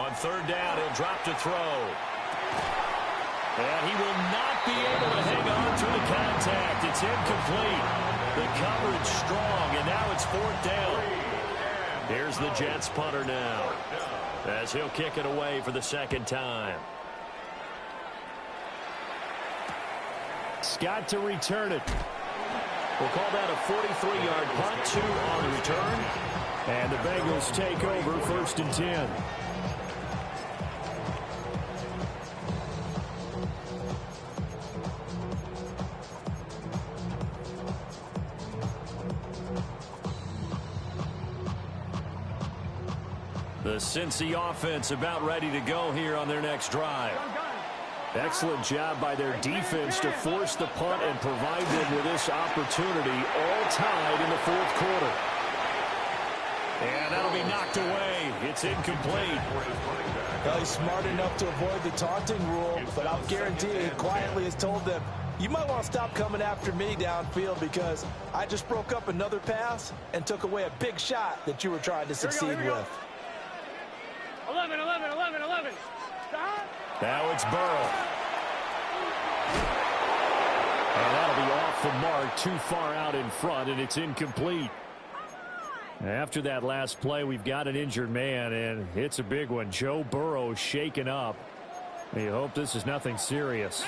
On 3rd down, he'll drop to throw. And he will not be able to hang on to the contact. It's incomplete. The coverage strong, and now it's 4th down. Here's the Jets punter now as he'll kick it away for the 2nd time. Scott to return it. We'll call that a 43-yard punt, 2 on the return. And the Bengals take over 1st and 10. The Cincy offense about ready to go here on their next drive. Excellent job by their defense to force the punt and provide them with this opportunity, all tied in the fourth quarter. And that'll be knocked away. It's incomplete. Well, he's smart enough to avoid the taunting rule, but I'll guarantee he quietly has told them, you might want to stop coming after me downfield because I just broke up another pass and took away a big shot that you were trying to succeed with. 11, 11, 11, 11. Stop. Now it's Burrow. And that'll be off the mark, too far out in front, and it's incomplete. After that last play, we've got an injured man, and it's a big one. Joe Burrow shaken up. You hope this is nothing serious.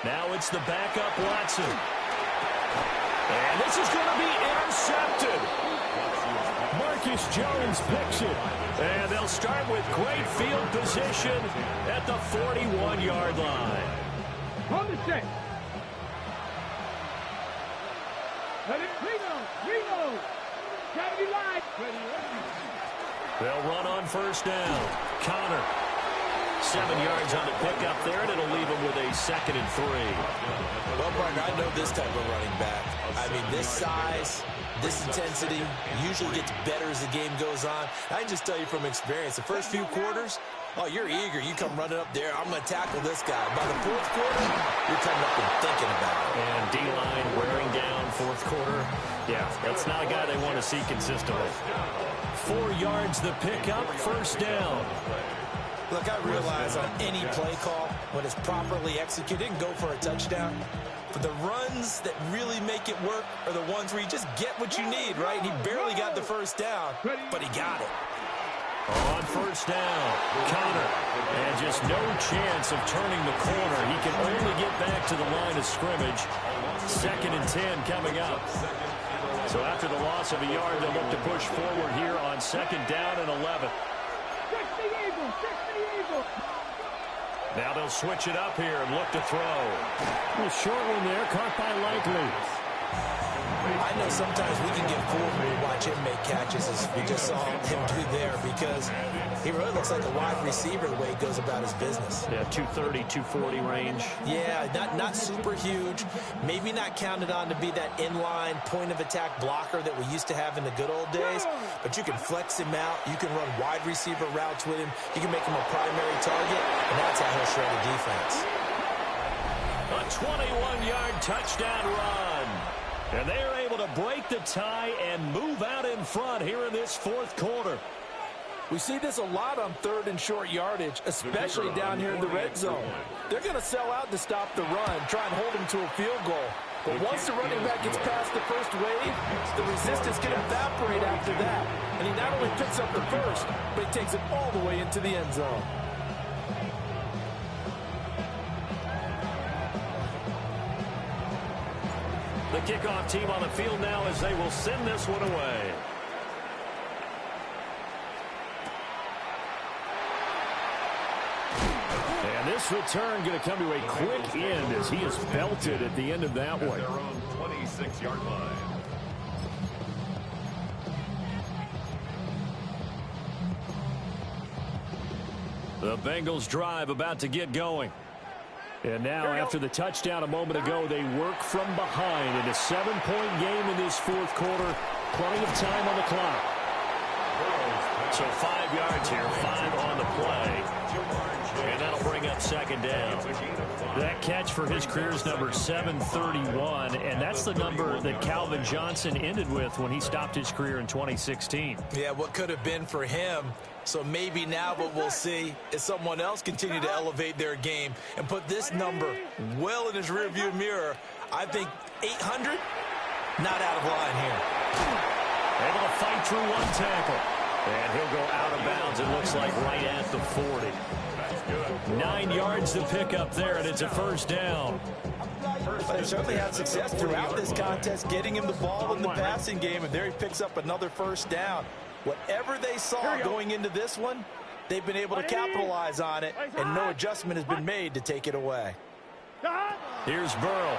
Now it's the backup Watson. And this is going to be intercepted. Marcus Jones picks it. And they'll start with great field position at the 41-yard line. On the set. Reno. Gotta be live. They'll run on 1st down. Connor. 7 yards on the pickup there, and it'll leave him with a 2nd and 3. Well, partner, I know this type of running back. I mean, this size, this intensity usually gets better as the game goes on. I can just tell you from experience, the first few quarters, Oh, you're eager. You come running up there. I'm going to tackle this guy. By the fourth quarter, you're coming up and thinking about it. And D-line wearing down fourth quarter. Yeah, that's not a guy they want to see consistently. 4 yards the pickup, first down. Look, I realize on any play call, when it's properly executed, it can go for a touchdown. But the runs that really make it work are the ones where you just get what you need, right? And he barely got the first down, but he got it. On first down, Connor. And just no chance of turning the corner. He can only get back to the line of scrimmage. 2nd and 10 coming up. So after the loss of a yard, they'll look to push forward here on 2nd down and 11. Now they'll switch it up here and look to throw. A short one there, caught by Likely. I know sometimes we can get fooled when we watch him make catches, as we just saw him do there, because he really looks like a wide receiver the way he goes about his business. Yeah, 230, 240 range. Yeah, not super huge. Maybe not counted on to be that inline point-of-attack blocker that we used to have in the good old days, but you can flex him out. You can run wide receiver routes with him. You can make him a primary target, and that's how he'll shred a defense. A 21-yard touchdown run. And they are able to break the tie and move out in front here in this fourth quarter. We see this a lot on 3rd and short yardage, especially down here in the red zone. They're going to sell out to stop the run, try and hold them to a field goal. But once the running back gets past the first wave, the resistance can evaporate after that. And he not only picks up the first, but he takes it all the way into the end zone. The kickoff team on the field now as they will send this one away. And this return going to come to a quick end as he is belted at the end of that one. Their own 26-yard line. The Bengals drive about to get going. And now, after the touchdown a moment ago, they work from behind in a 7-point game in this fourth quarter. Plenty of time on the clock. So 5 yards here, 5 on the play. And that'll bring up 2nd down. That catch for his career is number 731, and that's the number that Calvin Johnson ended with when he stopped his career in 2016. Yeah, what could have been for him. So maybe now what we'll see is someone else continue to elevate their game and put this number well in his rearview mirror. I think 800, not out of line here. Able to fight through one tackle. And he'll go out of bounds, it looks like, right at the 40. 9 yards to pick up there, and it's a first down. But they certainly had success throughout this contest, getting him the ball in the passing game, and there he picks up another first down. Whatever they saw going into this one, they've been able to capitalize on it, and no adjustment has been made to take it away. Here's Burrow.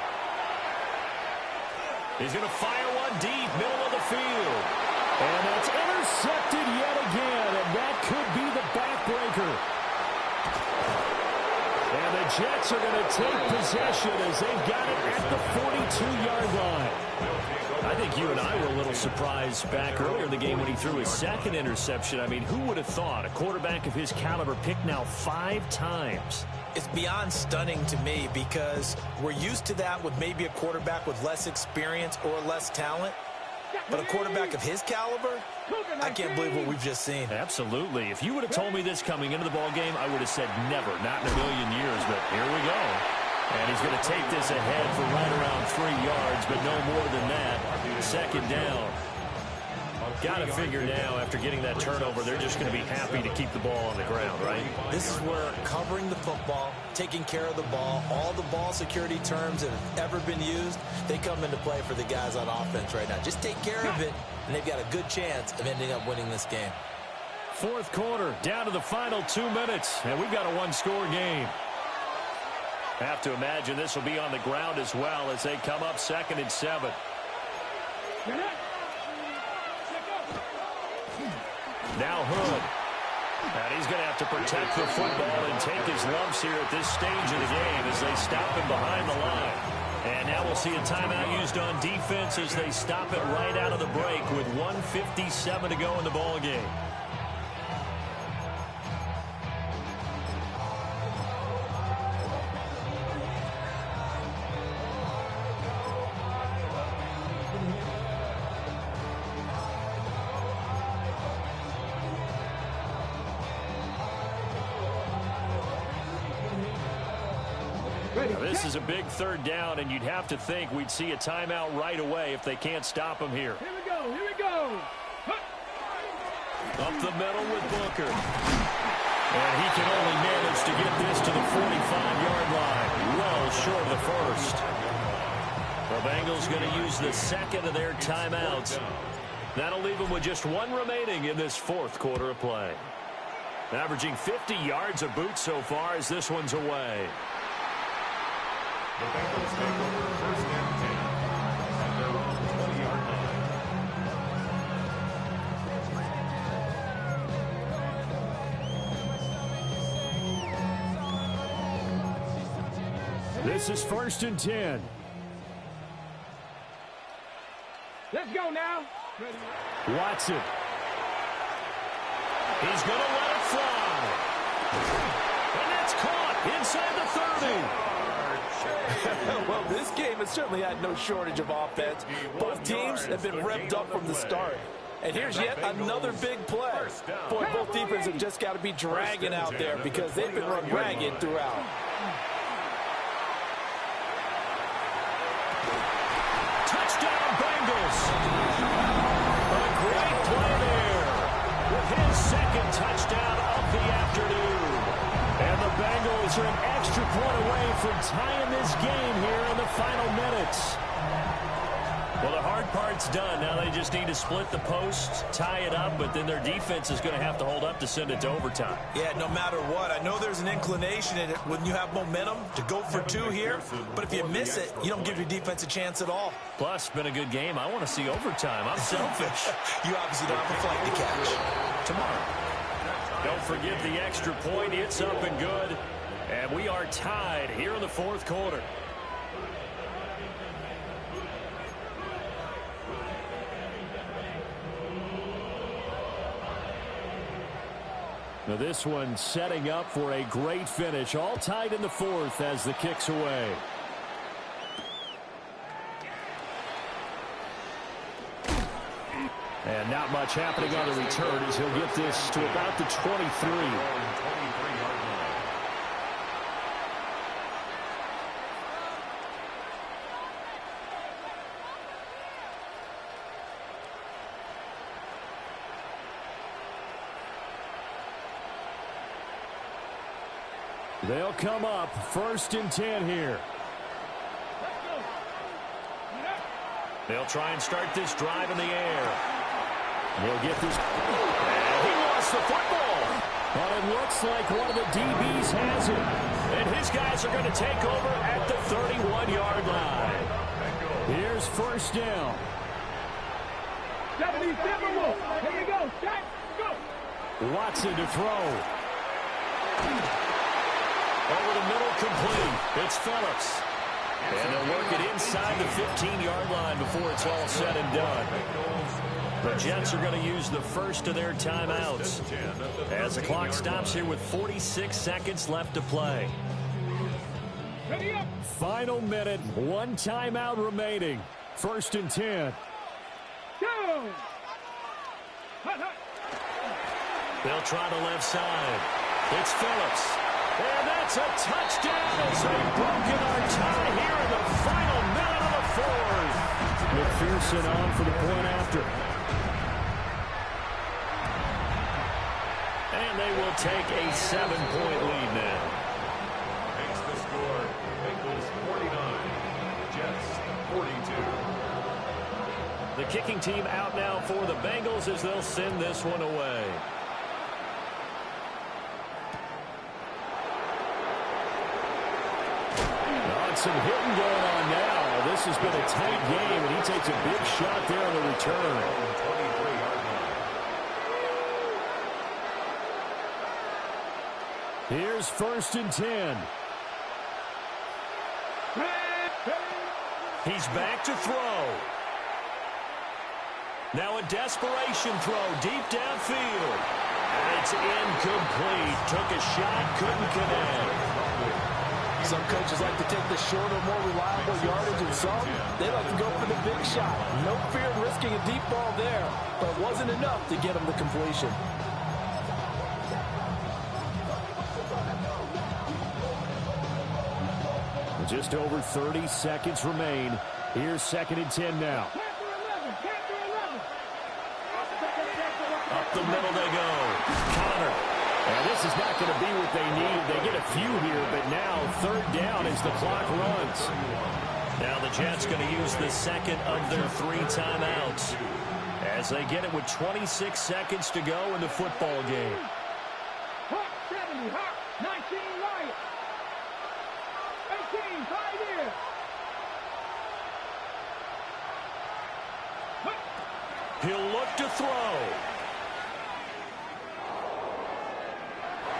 He's going to fire one deep, middle of the field. And that's intercepted yet again, and that could be the backbreaker. And the Jets are going to take possession as they've got it at the 42-yard line. I think you and I were a little surprised back earlier in the game when he threw his 2nd interception. I mean, who would have thought a quarterback of his caliber picked now 5 times? It's beyond stunning to me because we're used to that with maybe a quarterback with less experience or less talent. But a quarterback of his caliber, I can't believe what we've just seen. Absolutely. If you would have told me this coming into the ballgame, I would have said never, not in a million years. But here we go. And he's going to take this ahead for right around 3 yards, but no more than that. 2nd down. Got to figure now, after getting that turnover, they're just going to be happy to keep the ball on the ground, right? This is where covering the football, taking care of the ball, all the ball security terms that have ever been used, they come into play for the guys on offense right now. Just take care of it, and they've got a good chance of ending up winning this game. Fourth quarter, down to the final 2 minutes, and we've got a one-score game. Have to imagine this will be on the ground as well as they come up 2nd and 7. Now Hood. And he's going to have to protect the football and take his lumps here at this stage of the game as they stop him behind the line. And now we'll see a timeout used on defense as they stop it right out of the break with 1:57 to go in the ball game. This is a big third down, and you'd have to think we'd see a timeout right away if they can't stop him here. Here we go, here we go. Up the middle with Booker. And he can only manage to get this to the 45-yard line. Well short of the first. The Bengals going to use the second of their timeouts. That'll leave them with just one remaining in this fourth quarter of play. Averaging 50 yards a boot so far as this one's away. The Bengals take over first and 10 at their own 20-yard line. This is first and 10. Let's go now. Watson. He's going to let it fly. And that's caught inside the 30. Well, this game has certainly had no shortage of offense. Both teams have been revved up from the start. And here's yet another big play. Boy, both defenses have just got to be dragging out there because they've been run ragged throughout. Touchdown, Bengals. A great play there with his second touchdown of the afternoon. And the Bengals are an extra point away from tying this game here in the final minutes. Well, the hard part's done. Now they just need to split the posts, tie it up, but then their defense is going to have to hold up to send it to overtime. Yeah, no matter what. I know there's an inclination in it when you have momentum to go for two here, but if you miss it, you don't give your defense a chance at all. Plus, been a good game. I want to see overtime. I'm selfish. You obviously don't have a flight to catch. Tomorrow. Don't forget the extra point. It's up and good. And we are tied here in the fourth quarter. Now this one setting up for a great finish. All tied in the fourth as the kick's away. And not much happening on the return as he'll get this to about the 23. They'll come up first and 10 here. They'll try and start this drive in the air. They'll get this. And he lost the football. But it looks like one of the DBs has it. And his guys are going to take over at the 31-yard line. Here's first down. 77. Here we go. Set. Go. Watson to throw. Over the middle, complete. It's Phillips. And they'll work it inside the 15-yard line before it's all said and done. The Jets are going to use the first of their timeouts as the clock stops here with 46 seconds left to play. Final minute, one timeout remaining. First and 10. Go. They'll try the left side. It's Phillips. And that's a touchdown as they've broken our tie here in the final minute of the fourth. McPherson on for the point after. And they will take a 7-point lead now. Makes the score Bengals 49, Jets 42. The kicking team out now for the Bengals as they'll send this one away. Some hitting going on now. This has been a tight game, and he takes a big shot there on the return. Here's first and 10. He's back to throw. Now a desperation throw deep downfield. And it's incomplete. Took a shot, couldn't connect. Some coaches like to take the shorter, more reliable yardage, and some, they like to go for the big shot. No fear of risking a deep ball there, but it wasn't enough to get him the completion. Just over 30 seconds remain. Here's 2nd and 10 now. Up the middle they go. Connor. And this is not going to be what they needed. They get a few here, but now 3rd down as the clock runs. Now the Jets going to use the second of their 3 timeouts as they get it with 26 seconds to go in the football game. Hot 70, hot 19 right. 18, 5 here. He'll look to throw.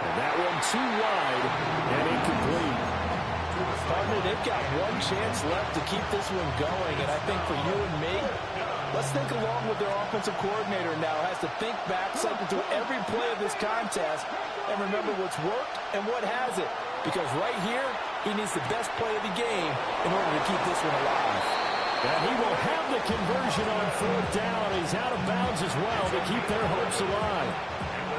And that one too wide and incomplete. Partner, they've got one chance left to keep this one going, and I think for you and me, let's think along with their offensive coordinator now. Has to think back, cycle through every play of this contest, and remember what's worked and what hasn't. Because right here, he needs the best play of the game in order to keep this one alive. And he will have the conversion on 4th down. He's out of bounds as well to keep their hopes alive.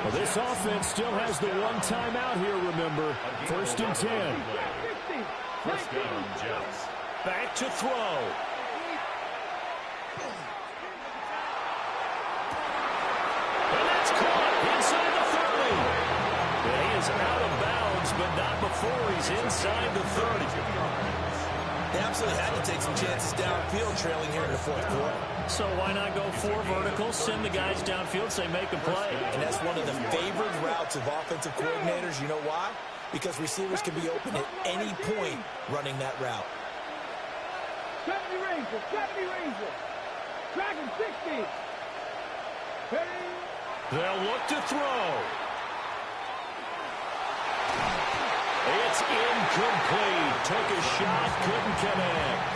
Well, this offense still has the one timeout here, remember. 1st and 10. First down, Jets. Back to throw. And that's caught inside the 30. And he is out of bounds, but not before he's inside the 30. They absolutely had to take some chances downfield trailing here in the 4th quarter. So why not go 4 verticals, send the guys downfield, say make a play. And that's one of the favored routes of offensive coordinators. You know why? Because receivers can be open at any point running that route. 70 Ranger, 70 Ranger. Dragon 60. They'll look to throw. It's incomplete. Took a shot, couldn't connect.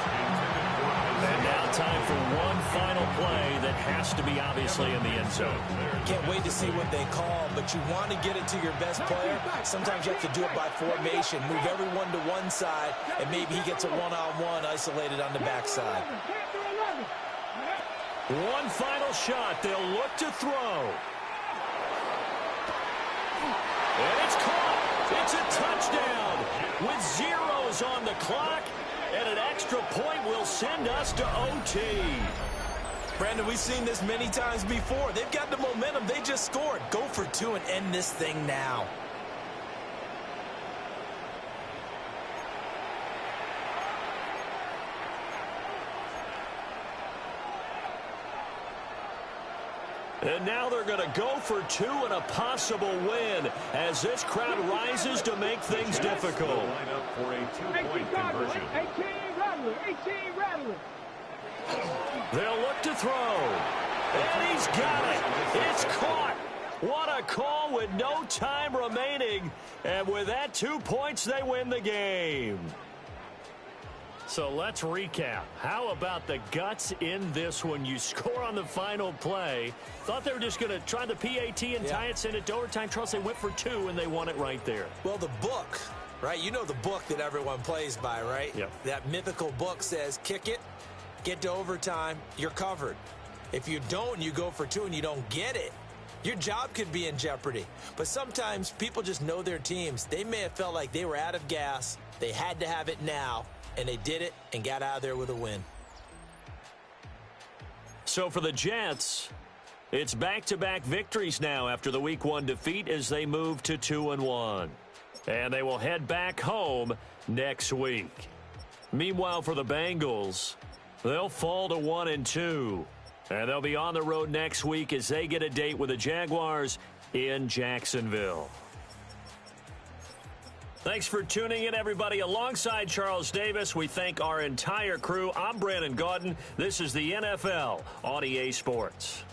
And now time for one final play that has to be obviously in the end zone. Can't wait to see what they call, but you want to get it to your best player. Sometimes you have to do it by formation. Move everyone to one side, and maybe he gets a one-on-one isolated on the backside. One final shot. They'll look to throw. And it's caught. It's a touchdown with zeros on the clock. And an extra point will send us to OT. Brandon, we've seen this many times before. They've got the momentum. They just scored. Go for 2 and end this thing now. And now they're going to go for 2 and a possible win as this crowd rises to make things difficult. Line up for a 2-point conversion. 18 rattler, 18 rattler. They'll look to throw. And he's got it. It's caught. What a call with no time remaining. And with that 2 points, they win the game. So let's recap. How about the guts in this one? You score on the final play. Thought they were just going to try the PAT and tie it, send it to overtime. Charles, they went for 2, and they won it right there. Well, the book, right? You know the book that everyone plays by, right? Yep. That mythical book says, kick it, get to overtime, you're covered. If you don't, you go for 2 and you don't get it, your job could be in jeopardy. But sometimes people just know their teams. They may have felt like they were out of gas. They had to have it now. And they did it and got out of there with a win. So for the Jets, it's back-to-back victories now after the Week 1 defeat as they move to 2-1. And they will head back home next week. Meanwhile, for the Bengals, they'll fall to 1-2. And they'll be on the road next week as they get a date with the Jaguars in Jacksonville. Thanks for tuning in, everybody. Alongside Charles Davis, we thank our entire crew. I'm Brandon Gaudin. This is the NFL on EA Sports.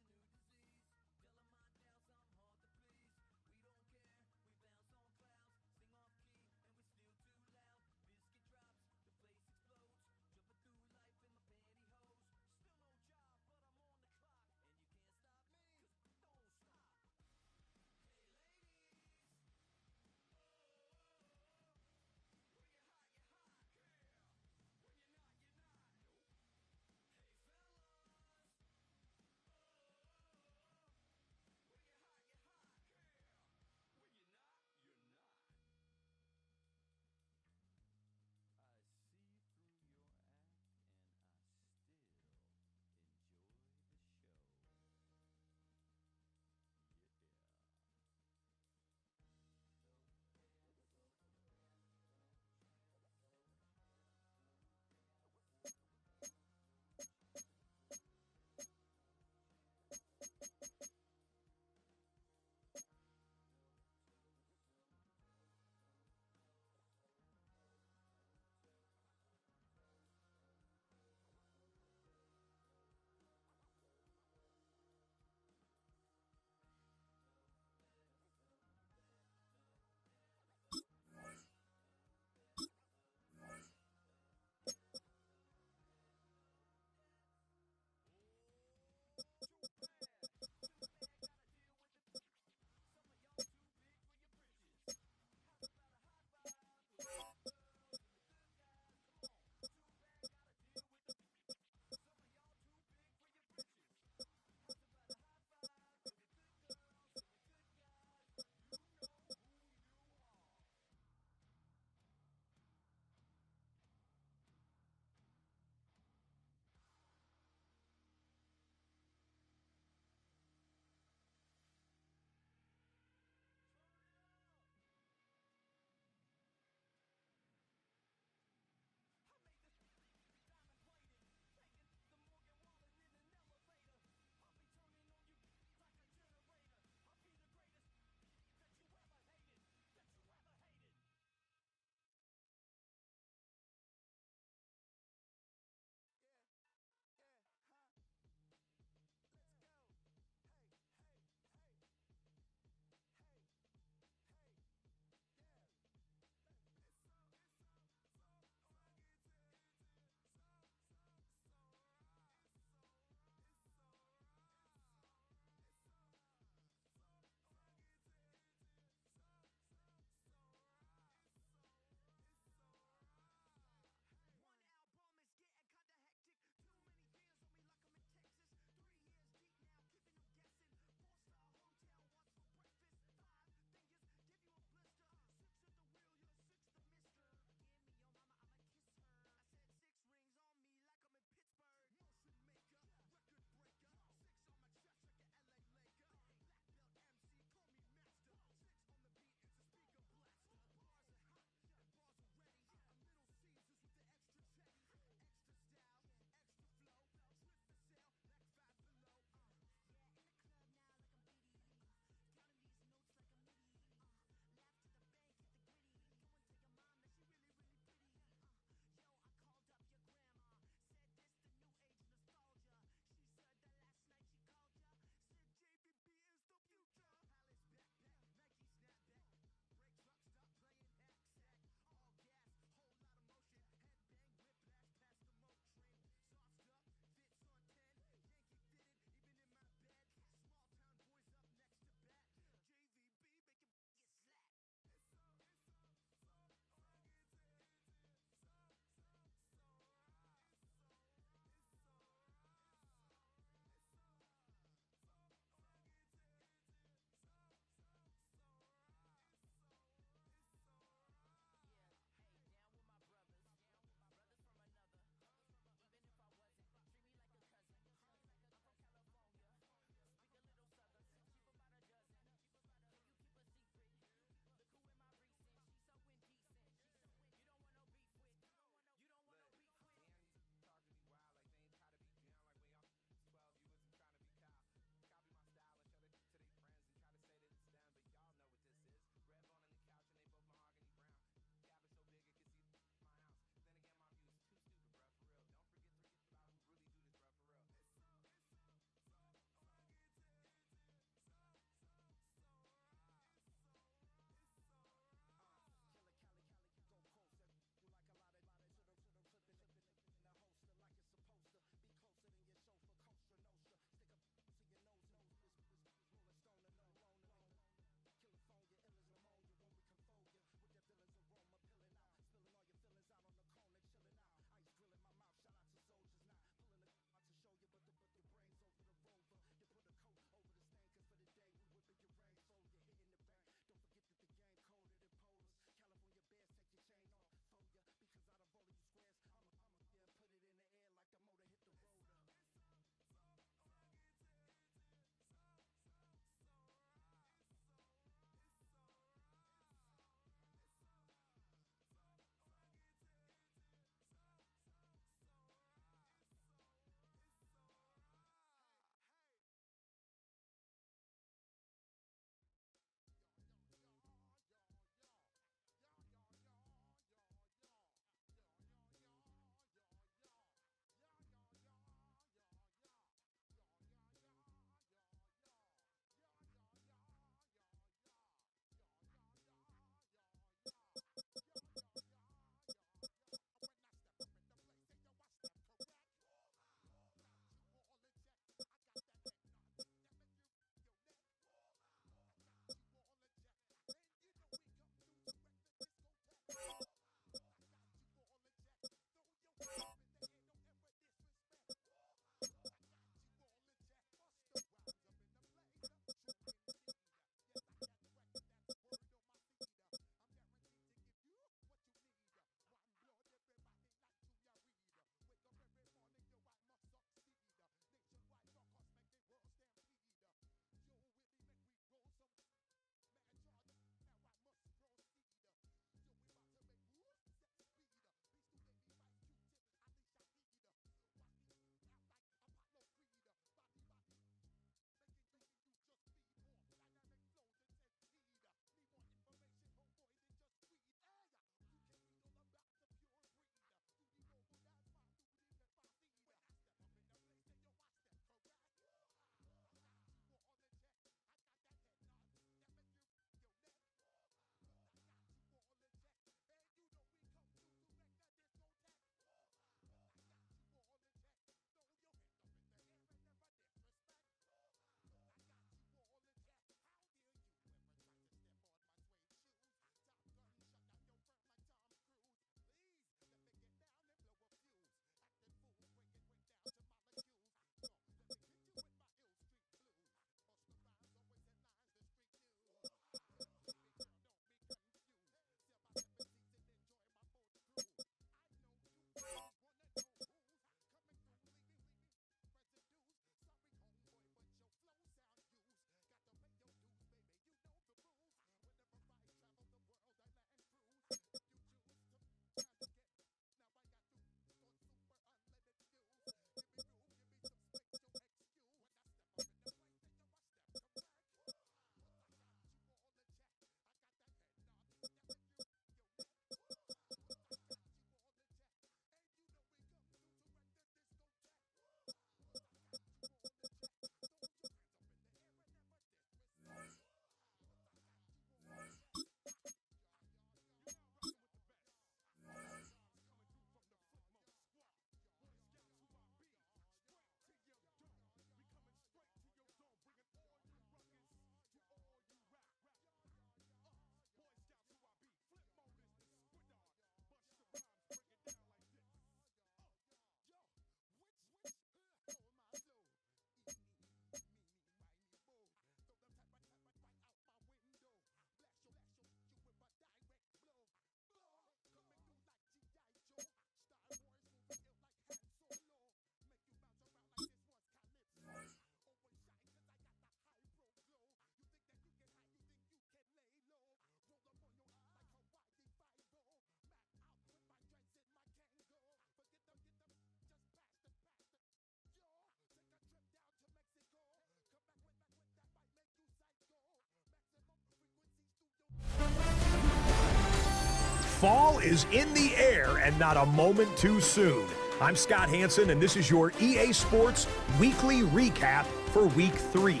Fall is in the air and not a moment too soon. I'm Scott Hansen, and this is your EA Sports Weekly Recap for Week 3.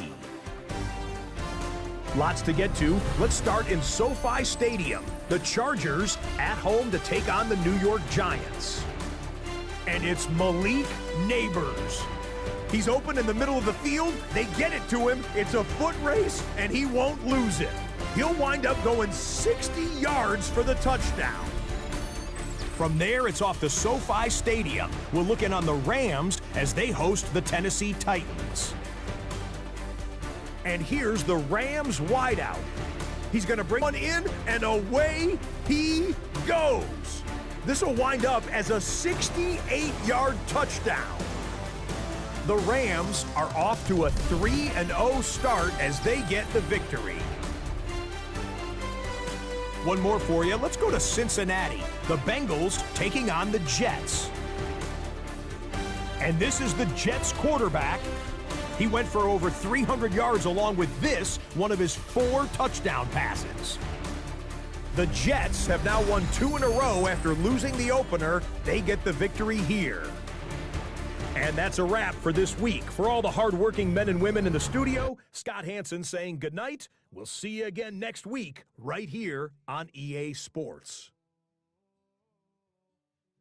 Lots to get to. Let's start in SoFi Stadium. The Chargers at home to take on the New York Giants. And it's Malik Neighbors. He's open in the middle of the field. They get it to him. It's a foot race, and he won't lose it. He'll wind up going 60 yards for the touchdown. From there, it's off to SoFi Stadium. We're looking on the Rams as they host the Tennessee Titans. And here's the Rams wideout. He's going to bring one in, and away he goes. This will wind up as a 68-yard touchdown. The Rams are off to a 3-0 start as they get the victory. One more for you. Let's go to Cincinnati. The Bengals taking on the Jets. And this is the Jets quarterback. He went for over 300 yards along with this, one of his 4 touchdown passes. The Jets have now won 2 in a row after losing the opener. They get the victory here. And that's a wrap for this week. For all the hardworking men and women in the studio, Scott Hansen saying goodnight. We'll see you again next week right here on EA Sports.